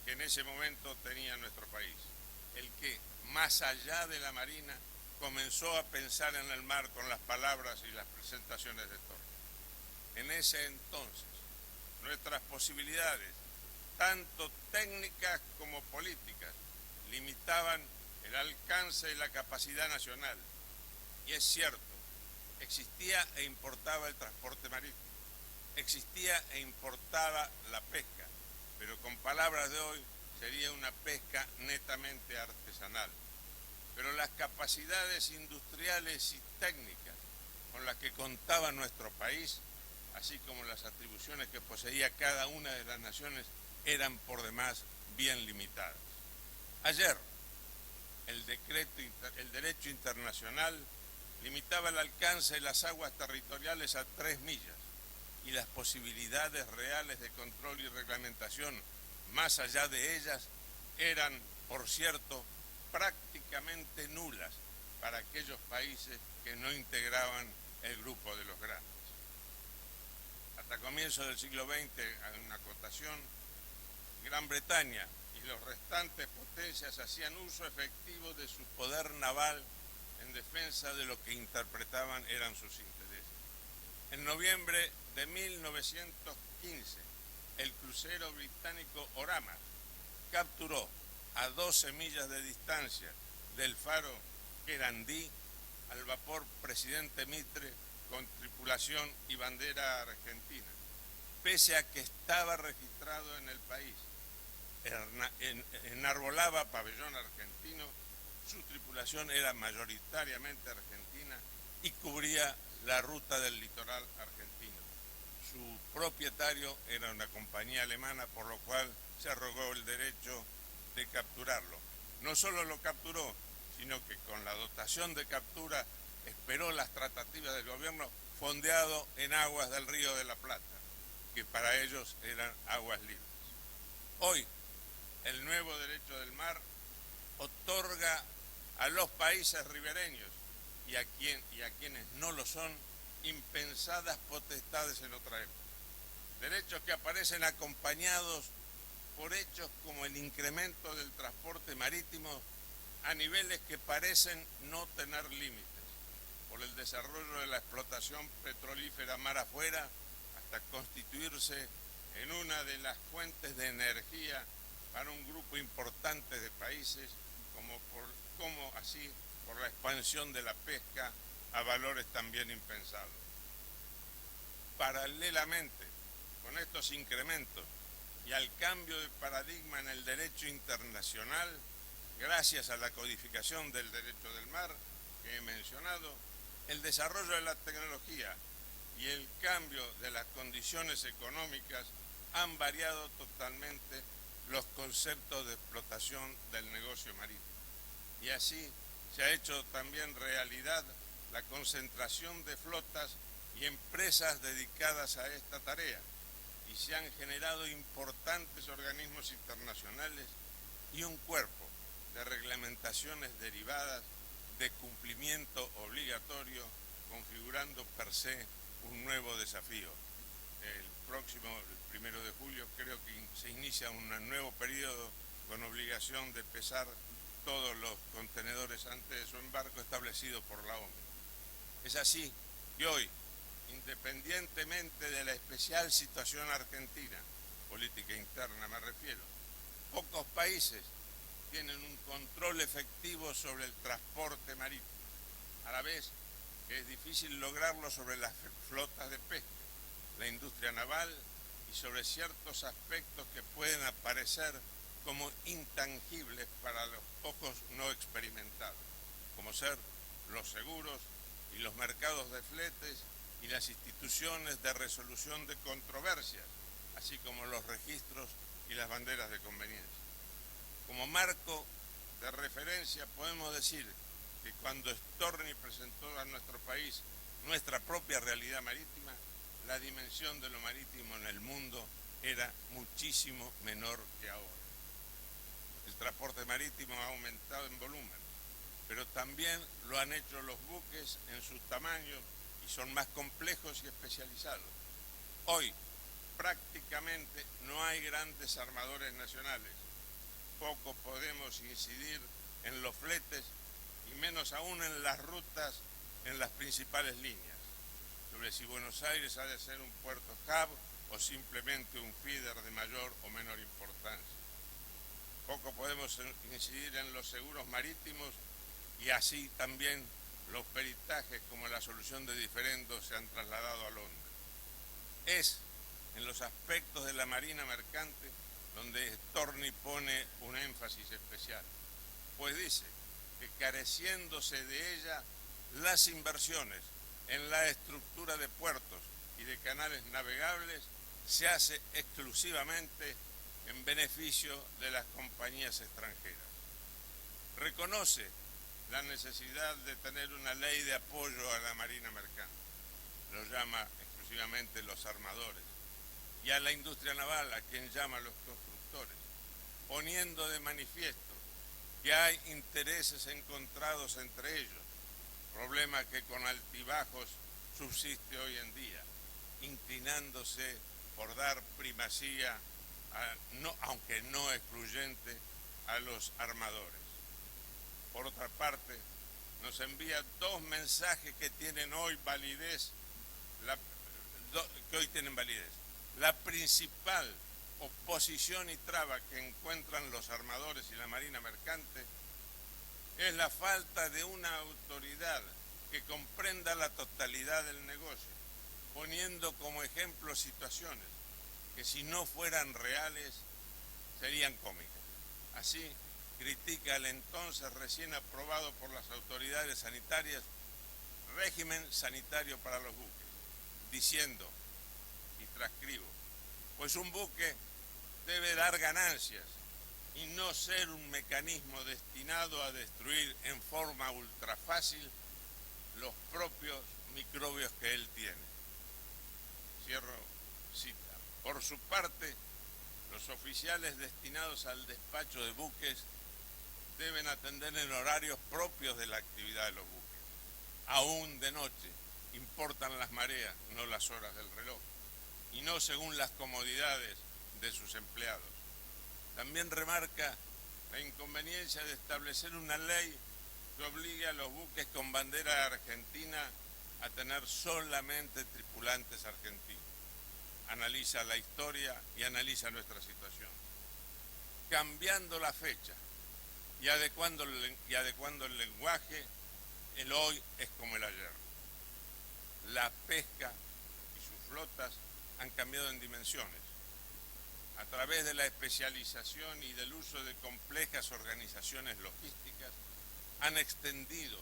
[SPEAKER 5] que en ese momento tenía nuestro país. El que, más allá de la Marina, comenzó a pensar en el mar con las palabras y las presentaciones de Storni. En ese entonces, nuestras posibilidades, tanto técnicas como políticas, limitaban el alcance y la capacidad nacional. Y es cierto, existía e importaba el transporte marítimo, existía e importaba la pesca, pero con palabras de hoy sería una pesca netamente artesanal. Pero las capacidades industriales y técnicas con las que contaba nuestro país, así como las atribuciones que poseía cada una de las naciones, eran por demás bien limitadas. Ayer, el derecho internacional limitaba el alcance de las aguas territoriales a 3 millas y las posibilidades reales de control y reglamentación más allá de ellas eran, por cierto, prácticamente nulas, para aquellos países que no integraban el grupo de los grandes. Hasta comienzos del siglo XX, en una acotación, Gran Bretaña y los restantes potencias hacían uso efectivo de su poder naval en defensa de lo que interpretaban eran sus intereses. En noviembre de 1915, el crucero británico Orama capturó a 12 millas de distancia del faro Querandí al vapor Presidente Mitre con tripulación y bandera argentina, pese a que estaba registrado en el país. Enarbolaba pabellón argentino, su tripulación era mayoritariamente argentina y cubría la ruta del litoral argentino. Su propietario era una compañía alemana, por lo cual se arrogó el derecho de capturarlo. No solo lo capturó, sino que con la dotación de captura esperó las tratativas del gobierno fondeado en aguas del Río de la Plata, que para ellos eran aguas libres. Hoy, el nuevo derecho del mar otorga a los países ribereños y a quienes no lo son impensadas potestades en otra época. Derechos que aparecen acompañados por hechos como el incremento del transporte marítimo a niveles que parecen no tener límites, por el desarrollo de la explotación petrolífera mar afuera hasta constituirse en una de las fuentes de energía para un grupo importante de países, como así por la expansión de la pesca a valores también impensados. Paralelamente con estos incrementos y al cambio de paradigma en el derecho internacional, gracias a la codificación del derecho del mar que he mencionado, el desarrollo de la tecnología y el cambio de las condiciones económicas han variado totalmente los conceptos de explotación del negocio marítimo. Y así se ha hecho también realidad la concentración de flotas y empresas dedicadas a esta tarea, y se han generado importantes organismos internacionales y un cuerpo de reglamentaciones derivadas de cumplimiento obligatorio, configurando per se un nuevo desafío. El próximo, el 1 de julio, creo que se inicia un nuevo periodo con obligación de pesar todos los contenedores antes de su embarco establecido por la ONU. Es así que hoy, independientemente de la especial situación argentina, política interna me refiero, pocos países tienen un control efectivo sobre el transporte marítimo, a la vez que es difícil lograrlo sobre las flotas de pesca, la industria naval y sobre ciertos aspectos que pueden aparecer como intangibles para los pocos no experimentados, como ser los seguros y los mercados de fletes y las instituciones de resolución de controversias, así como los registros y las banderas de conveniencia. Como marco de referencia podemos decir que cuando Storni presentó a nuestro país nuestra propia realidad marítima, la dimensión de lo marítimo en el mundo era muchísimo menor que ahora. El transporte marítimo ha aumentado en volumen, pero también lo han hecho los buques en sus tamaños y son más complejos y especializados. Hoy prácticamente no hay grandes armadores nacionales, poco podemos incidir en los fletes y menos aún en las rutas en las principales líneas, sobre si Buenos Aires ha de ser un puerto hub o simplemente un feeder de mayor o menor importancia. Poco podemos incidir en los seguros marítimos y así también los peritajes como la solución de diferendos se han trasladado a Londres. Es en los aspectos de la marina mercante donde Storni pone un énfasis especial, pues dice que careciéndose de ella, las inversiones en la estructura de puertos y de canales navegables se hace exclusivamente en beneficio de las compañías extranjeras. Reconoce la necesidad de tener una ley de apoyo a la marina mercante, lo llama exclusivamente los armadores, y a la industria naval, a quien llama los constructores, poniendo de manifiesto que hay intereses encontrados entre ellos, problema que con altibajos subsiste hoy en día, inclinándose por dar primacía, aunque no excluyente, a los armadores. Por otra parte, nos envía dos mensajes que tienen hoy validez, La principal oposición y traba que encuentran los armadores y la marina mercante es la falta de una autoridad que comprenda la totalidad del negocio, poniendo como ejemplo situaciones que si no fueran reales serían cómicas. Así critica el entonces recién aprobado por las autoridades sanitarias régimen sanitario para los buques, diciendo, y transcribo, pues un buque debe dar ganancias y no ser un mecanismo destinado a destruir en forma ultra fácil los propios microbios que él tiene. Cierro cita. Por su parte, los oficiales destinados al despacho de buques deben atender en horarios propios de la actividad de los buques. Aún de noche, importan las mareas, no las horas del reloj, y no según las comodidades de sus empleados. También remarca la inconveniencia de establecer una ley que obligue a los buques con bandera argentina a tener solamente tripulantes argentinos. Analiza la historia y analiza nuestra situación. Cambiando la fecha y adecuando el lenguaje, el hoy es como el ayer. La pesca y sus flotas han cambiado en dimensiones. A través de la especialización y del uso de complejas organizaciones logísticas, han extendido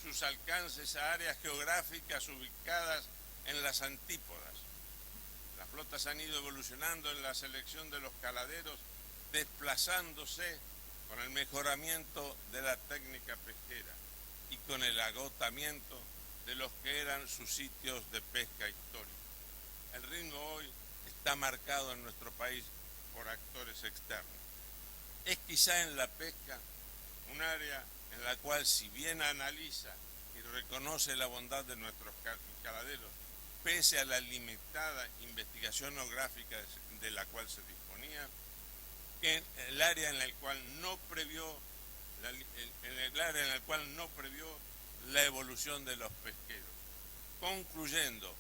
[SPEAKER 5] sus alcances a áreas geográficas ubicadas en las antípodas. Las flotas han ido evolucionando en la selección de los caladeros, desplazándose con el mejoramiento de la técnica pesquera y con el agotamiento de los que eran sus sitios de pesca históricos. El ritmo hoy está marcado en nuestro país por actores externos. Es quizá en la pesca un área en la cual, si bien analiza y reconoce la bondad de nuestros caladeros, pese a la limitada investigación geográfica de la cual se disponía, en el área en el cual no previó la evolución de los pesqueros, concluyendo,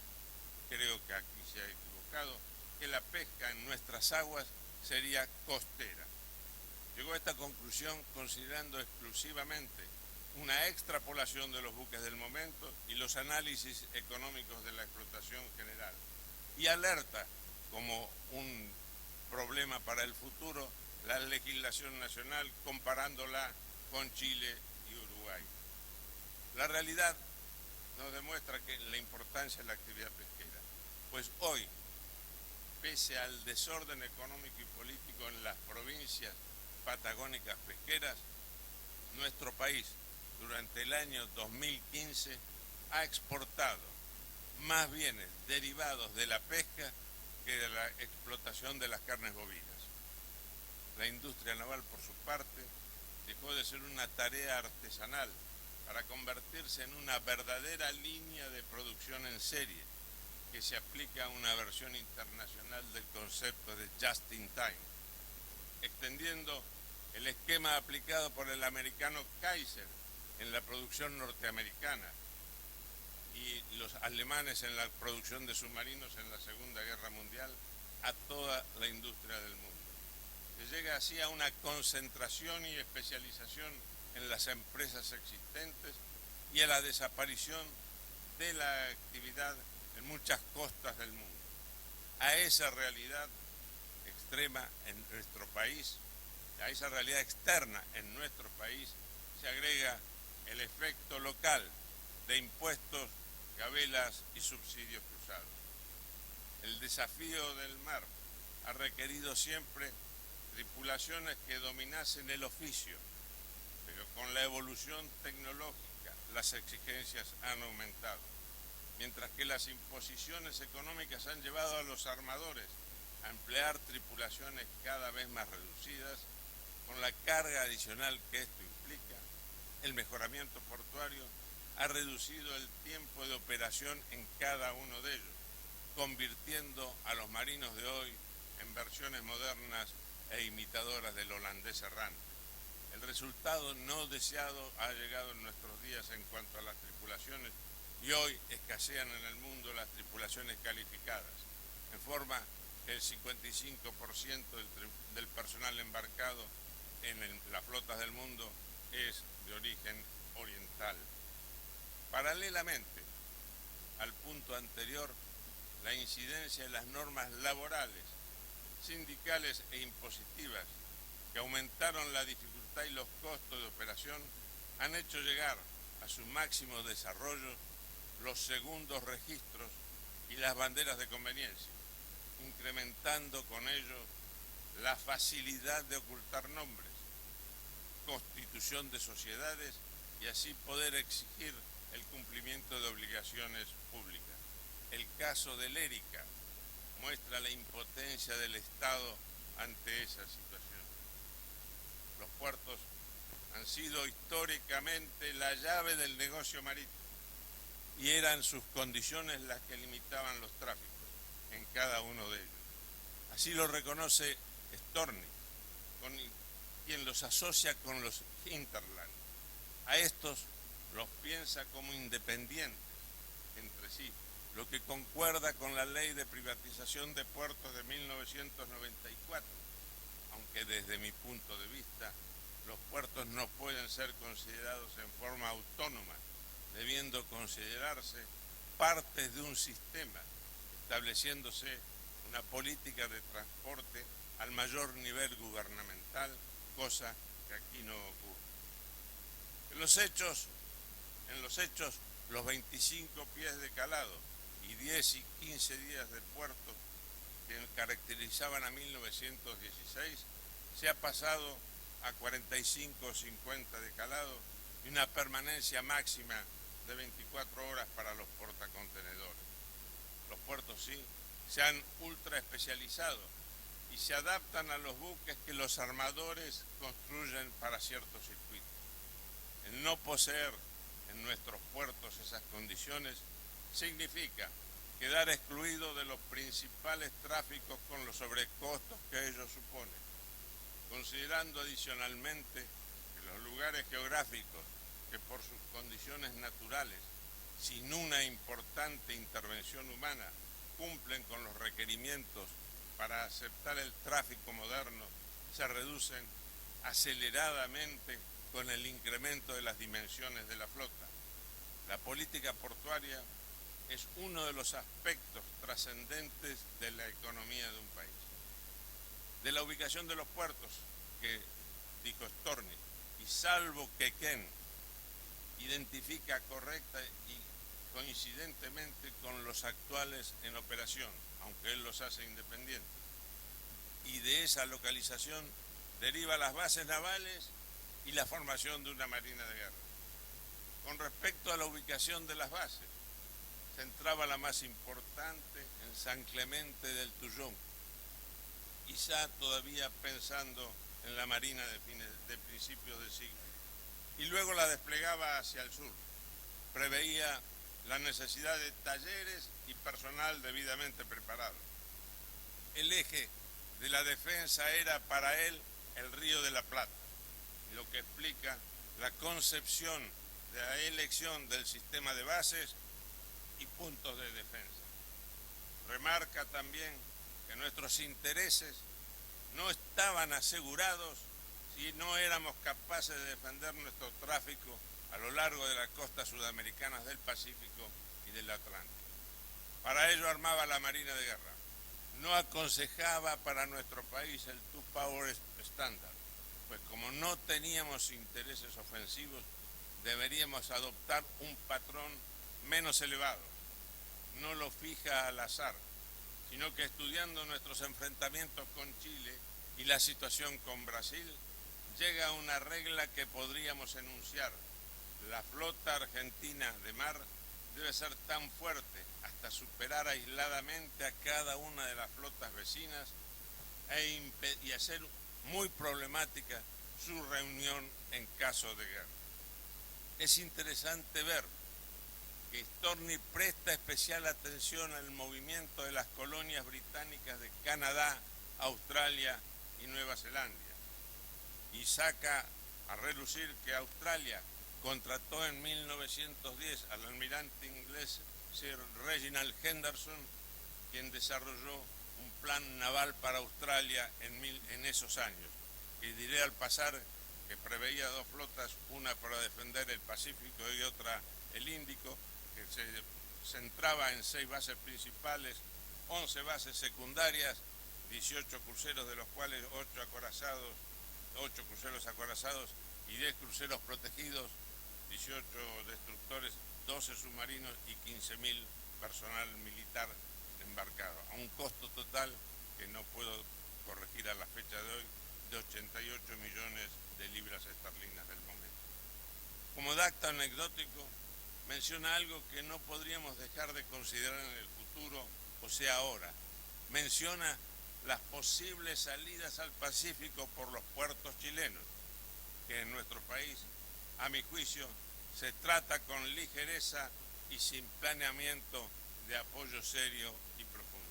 [SPEAKER 5] creo que aquí se ha equivocado, que la pesca en nuestras aguas sería costera. Llegó a esta conclusión considerando exclusivamente una extrapolación de los buques del momento y los análisis económicos de la explotación general, y alerta como un problema para el futuro la legislación nacional comparándola con Chile y Uruguay. La realidad nos demuestra que la importancia de la actividad pesquera, pues hoy, pese al desorden económico y político en las provincias patagónicas pesqueras, nuestro país durante el año 2015 ha exportado más bienes derivados de la pesca que de la explotación de las carnes bovinas. La industria naval, por su parte, dejó de ser una tarea artesanal para convertirse en una verdadera línea de producción en serie que se aplica a una versión internacional del concepto de just in time, extendiendo el esquema aplicado por el americano Kaiser en la producción norteamericana y los alemanes en la producción de submarinos en la Segunda Guerra Mundial a toda la industria del mundo. Se llega así a una concentración y especialización en las empresas existentes y a la desaparición de la actividad en muchas costas del mundo. A esa realidad extrema en nuestro país, a esa realidad externa en nuestro país, se agrega el efecto local de impuestos, gabelas y subsidios cruzados. El desafío del mar ha requerido siempre tripulaciones que dominasen el oficio, pero con la evolución tecnológica las exigencias han aumentado, mientras que las imposiciones económicas han llevado a los armadores a emplear tripulaciones cada vez más reducidas, con la carga adicional que esto implica. El mejoramiento portuario ha ha reducido el tiempo de operación en cada uno de ellos, convirtiendo a los marinos de hoy en versiones modernas e imitadoras del holandés errante. El resultado no deseado ha llegado en nuestros días en cuanto a las tripulaciones y hoy escasean en el mundo las tripulaciones calificadas, en forma que el 55% del personal embarcado en las flotas del mundo es de origen oriental. Paralelamente al punto anterior, la incidencia de las normas laborales, sindicales e impositivas que aumentaron la dificultad y los costos de operación han hecho llegar a su máximo desarrollo los segundos registros y las banderas de conveniencia, incrementando con ello la facilidad de ocultar nombres, constitución de sociedades y así poder exigir el cumplimiento de obligaciones públicas. El caso de Lérica muestra la impotencia del Estado ante esa situación. Los puertos han sido históricamente la llave del negocio marítimo y eran sus condiciones las que limitaban los tráficos en cada uno de ellos. Así lo reconoce Storni, quien los asocia con los hinterland. A estos los piensa como independientes entre sí, lo que concuerda con la ley de privatización de puertos de 1994, aunque desde mi punto de vista los puertos no pueden ser considerados en forma autónoma, debiendo considerarse parte de un sistema, estableciéndose una política de transporte al mayor nivel gubernamental, cosa que aquí no ocurre. En los hechos, los 25 pies de calado y 10 y 15 días de puerto que caracterizaban a 1916 se ha pasado a 45 o 50 de calado y una permanencia máxima de 24 horas para los portacontenedores. Los puertos sí se han ultra especializado y se adaptan a los buques que los armadores construyen para ciertos circuitos. El no poseer en nuestros puertos esas condiciones significa quedar excluido de los principales tráficos con los sobrecostos que ellos suponen, considerando adicionalmente que los lugares geográficos que por sus condiciones naturales, sin una importante intervención humana, cumplen con los requerimientos para aceptar el tráfico moderno, se reducen aceleradamente con el incremento de las dimensiones de la flota. La política portuaria es uno de los aspectos trascendentes de la economía de un país. De la ubicación de los puertos, que dijo Storni, y salvo que Ken identifica correcta y coincidentemente con los actuales en operación, aunque él los hace independientes, y de esa localización deriva las bases navales y la formación de una marina de guerra. Con respecto a la ubicación de las bases, se entraba la más importante en San Clemente del Tuyón, quizá todavía pensando en la marina de principios de siglo, y luego la desplegaba hacia el sur. Preveía la necesidad de talleres y personal debidamente preparado. El eje de la defensa era para él el Río de la Plata, lo que explica la concepción de la elección del sistema de bases y puntos de defensa. Remarca también que nuestros intereses no estaban asegurados si no éramos capaces de defender nuestro tráfico a lo largo de las costas sudamericanas del Pacífico y del Atlántico. Para ello armaba la Marina de Guerra. No aconsejaba para nuestro país el Two Power estándar, pues como no teníamos intereses ofensivos, deberíamos adoptar un patrón menos elevado. No lo fija al azar, sino que estudiando nuestros enfrentamientos con Chile y la situación con Brasil, llega a una regla que podríamos enunciar. La flota argentina de mar debe ser tan fuerte hasta superar aisladamente a cada una de las flotas vecinas y hacer muy problemática su reunión en caso de guerra. Es interesante ver que Storni presta especial atención al movimiento de las colonias británicas de Canadá, Australia y Nueva Zelanda, y saca a relucir que Australia contrató en 1910 al almirante inglés Sir Reginald Henderson, quien desarrolló un plan naval para Australia en esos años. Y diré al pasar que preveía dos flotas, una para defender el Pacífico y otra el Índico, que se centraba en 6 bases principales, 11 bases secundarias, 18 cruceros, de los cuales 8 cruceros acorazados y 10 cruceros protegidos, 18 destructores, 12 submarinos y 15.000 personal militar embarcado, a un costo total que no puedo corregir a la fecha de hoy, de 88 millones de libras esterlinas del momento. Como dato anecdótico, menciona algo que no podríamos dejar de considerar en el futuro, o sea ahora. Menciona las posibles salidas al Pacífico por los puertos chilenos, que en nuestro país, a mi juicio, se trata con ligereza y sin planeamiento de apoyo serio y profundo.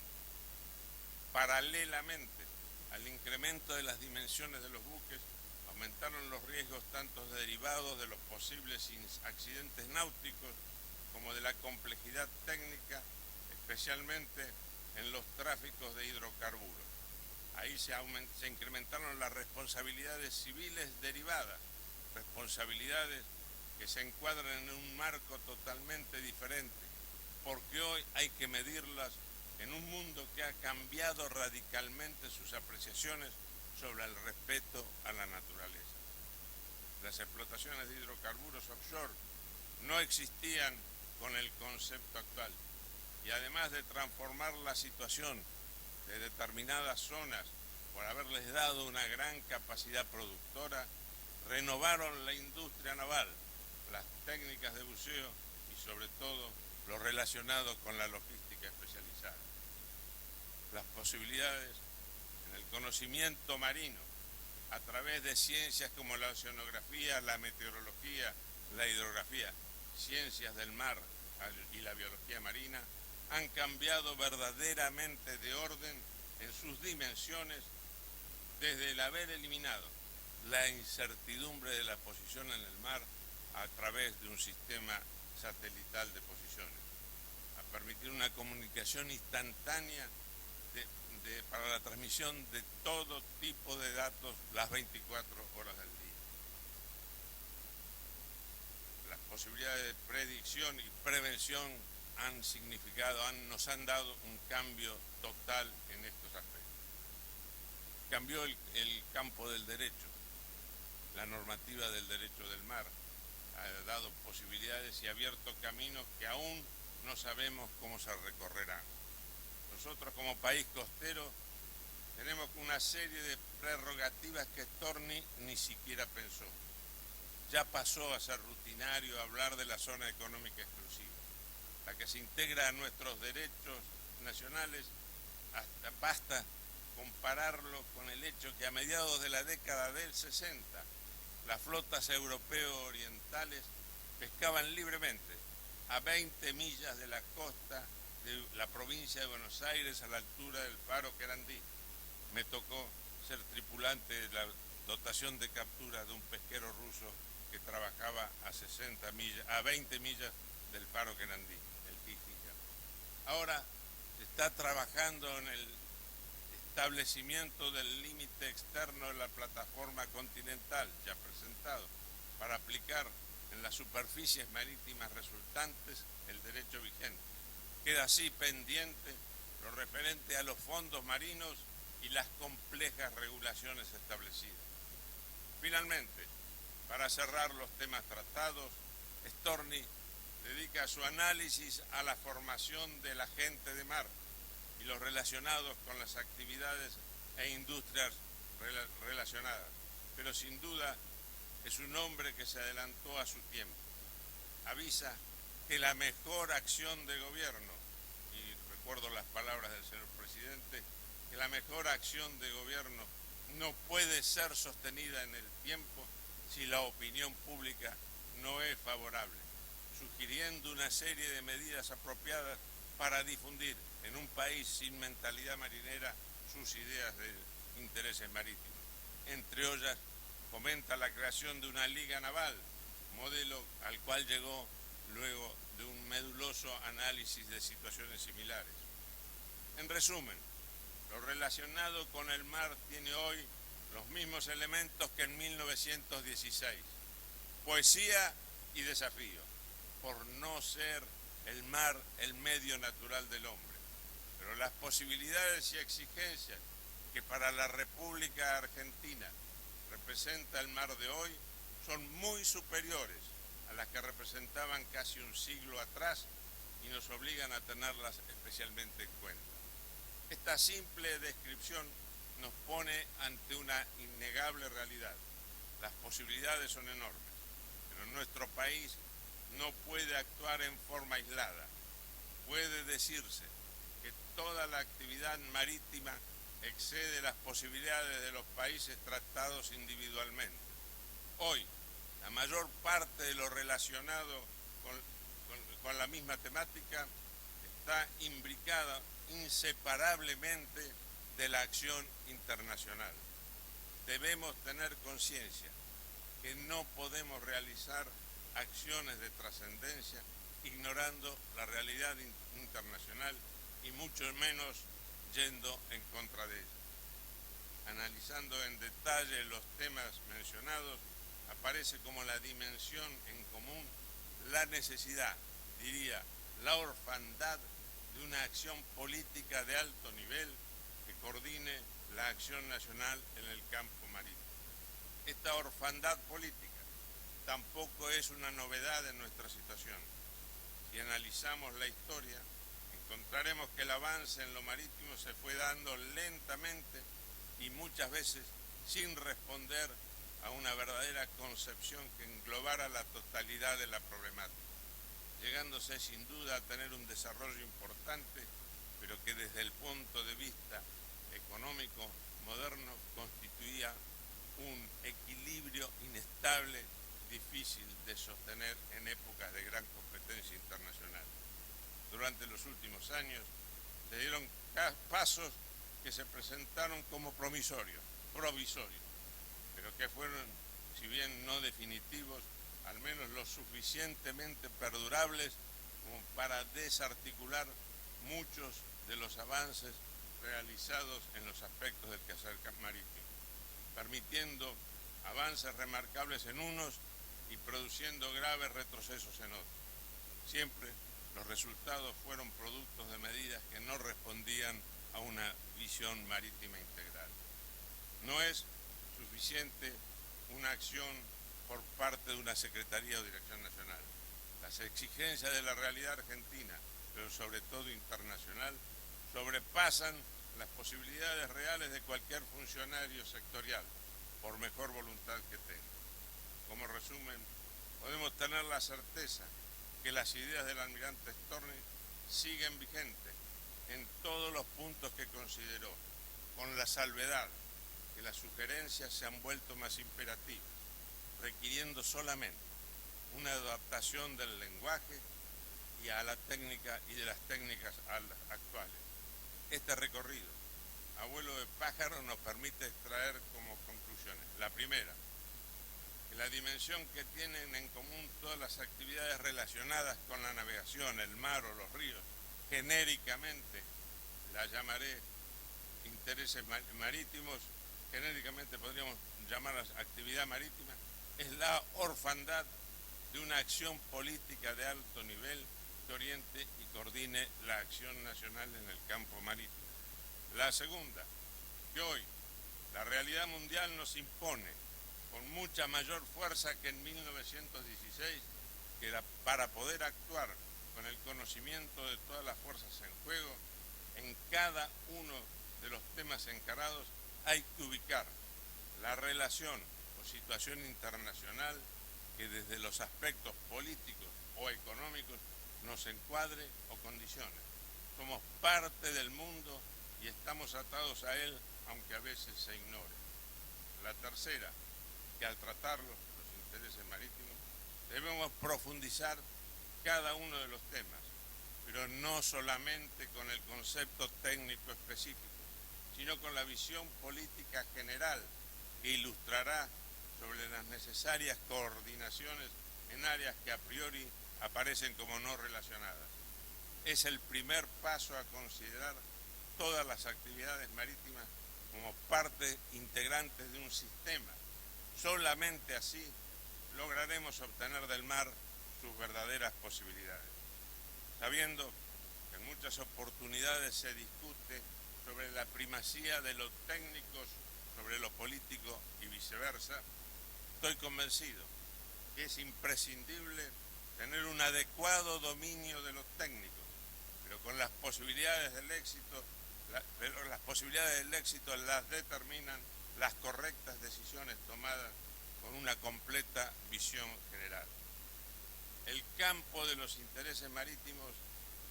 [SPEAKER 5] Paralelamente al incremento de las dimensiones de los buques, aumentaron los riesgos tanto derivados de los posibles accidentes náuticos como de la complejidad técnica, especialmente en los tráficos de hidrocarburos. Ahí se incrementaron las responsabilidades civiles derivadas, responsabilidades que se encuadran en un marco totalmente diferente, porque hoy hay que medirlas en un mundo que ha cambiado radicalmente sus apreciaciones sobre el respeto a la naturaleza. Las explotaciones de hidrocarburos offshore no existían con el concepto actual, y además de transformar la situación de determinadas zonas por haberles dado una gran capacidad productora, renovaron la industria naval, las técnicas de buceo y sobre todo lo relacionado con la logística especializada. Las posibilidades en el conocimiento marino a través de ciencias como la oceanografía, la meteorología, la hidrografía, ciencias del mar y la biología marina han cambiado verdaderamente de orden en sus dimensiones desde el haber eliminado la incertidumbre de la posición en el mar a través de un sistema satelital de posiciones, a permitir una comunicación instantánea para la transmisión de todo tipo de datos las 24 horas del día. Las posibilidades de predicción y prevención nos han dado un cambio total en estos aspectos. Cambió el campo del derecho, la normativa del derecho del mar, ha dado posibilidades y ha abierto caminos que aún no sabemos cómo se recorrerán. Nosotros como país costero tenemos una serie de prerrogativas que Storni ni siquiera pensó. Ya pasó a ser rutinario hablar de la zona económica exclusiva, la que se integra a nuestros derechos nacionales. Basta compararlo con el hecho que a mediados de la década del 60 las flotas europeo-orientales pescaban libremente a 20 millas de la costa de la provincia de Buenos Aires, a la altura del faro Querandí. Me tocó ser tripulante de la dotación de captura de un pesquero ruso que trabajaba a 20 millas del faro Querandí, el Quijilla. Ahora se está trabajando en el establecimiento del límite externo de la plataforma continental, ya presentado, para aplicar en las superficies marítimas resultantes el derecho vigente. Queda así pendiente lo referente a los fondos marinos y las complejas regulaciones establecidas. Finalmente, para cerrar los temas tratados, Storni dedica su análisis a la formación de la gente de mar y los relacionados con las actividades e industrias relacionadas, pero sin duda es un hombre que se adelantó a su tiempo. Avisa que la mejor acción de gobierno, y recuerdo las palabras del señor presidente, que la mejor acción de gobierno no puede ser sostenida en el tiempo si la opinión pública no es favorable. sugiriendo una serie de medidas apropiadas para difundir en un país sin mentalidad marinera sus ideas de intereses marítimos. Entre ellas, fomenta la creación de una liga naval, modelo al cual llegó luego de un meduloso análisis de situaciones similares. En resumen, lo relacionado con el mar tiene hoy los mismos elementos que en 1916, poesía y desafío, por no ser el mar el medio natural del hombre. Pero las posibilidades y exigencias que para la República Argentina representa el mar de hoy son muy superiores a las que representaban casi un siglo atrás y nos obligan a tenerlas especialmente en cuenta. Esta simple descripción nos pone ante una innegable realidad. Las posibilidades son enormes, pero nuestro país no puede actuar en forma aislada. Puede decirse que toda la actividad marítima excede las posibilidades de los países tratados individualmente. Hoy, la mayor parte de lo relacionado con la misma temática está imbricada inseparablemente de la acción internacional. Debemos tener conciencia que no podemos realizar acciones de trascendencia ignorando la realidad internacional y mucho menos yendo en contra de ella. Analizando en detalle los temas mencionados, aparece como la dimensión en común la necesidad, diría, la orfandad de una acción política de alto nivel que coordine la acción nacional en el campo marítimo. Esta orfandad política tampoco es una novedad en nuestra situación. Si analizamos la historia, encontraremos que el avance en lo marítimo se fue dando lentamente y muchas veces sin responder a una verdadera concepción que englobara la totalidad de la problemática, llegándose sin duda a tener un desarrollo importante, pero que desde el punto de vista económico moderno constituía un equilibrio inestable, difícil de sostener en épocas de gran competencia internacional. Durante los últimos años se dieron pasos que se presentaron como provisorios, pero que fueron, si bien no definitivos, al menos lo suficientemente perdurables como para desarticular muchos de los avances realizados en los aspectos del quehacer marítimo, permitiendo avances remarcables en unos y produciendo graves retrocesos en otros. Siempre los resultados fueron productos de medidas que no respondían a una visión marítima integral. No es suficiente una acción por parte de una Secretaría o Dirección Nacional. Las exigencias de la realidad argentina, pero sobre todo internacional, sobrepasan las posibilidades reales de cualquier funcionario sectorial, por mejor voluntad que tenga. Como resumen, podemos tener la certeza que las ideas del almirante Storni siguen vigentes en todos los puntos que consideró, con la salvedad que las sugerencias se han vuelto más imperativas, requiriendo solamente una adaptación del lenguaje y a la técnica y de las técnicas actuales. Este recorrido, a vuelo de pájaro, nos permite extraer como conclusiones. La primera, que la dimensión que tienen en común todas las actividades relacionadas con la navegación, el mar o los ríos, genéricamente la llamaré intereses marítimos, genéricamente podríamos llamarlas actividad marítima, es la orfandad de una acción política de alto nivel que oriente y coordine la acción nacional en el campo marítimo. La segunda, que hoy la realidad mundial nos impone con mucha mayor fuerza que en 1916, que para poder actuar con el conocimiento de todas las fuerzas en juego, en cada uno de los temas encarados hay que ubicar la relación o situación internacional que desde los aspectos políticos o económicos nos encuadre o condicione. Somos parte del mundo y estamos atados a él, aunque a veces se ignore. La tercera, que al tratarlos, los intereses marítimos, debemos profundizar cada uno de los temas, pero no solamente con el concepto técnico específico, sino con la visión política general que ilustrará sobre las necesarias coordinaciones en áreas que a priori aparecen como no relacionadas. Es el primer paso a considerar todas las actividades marítimas como parte integrante de un sistema. Solamente así lograremos obtener del mar sus verdaderas posibilidades. Sabiendo que en muchas oportunidades se discute sobre la primacía de los técnicos sobre lo político y viceversa, estoy convencido que es imprescindible tener un adecuado dominio de los técnicos, pero las posibilidades del éxito las determinan las correctas decisiones tomadas con una completa visión general. El campo de los intereses marítimos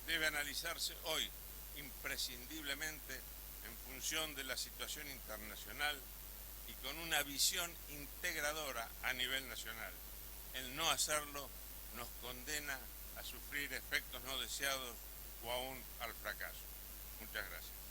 [SPEAKER 5] debe analizarse hoy imprescindiblemente en función de la situación internacional y con una visión integradora a nivel nacional. El no hacerlo nos condena a sufrir efectos no deseados o aún al fracaso. Muchas gracias.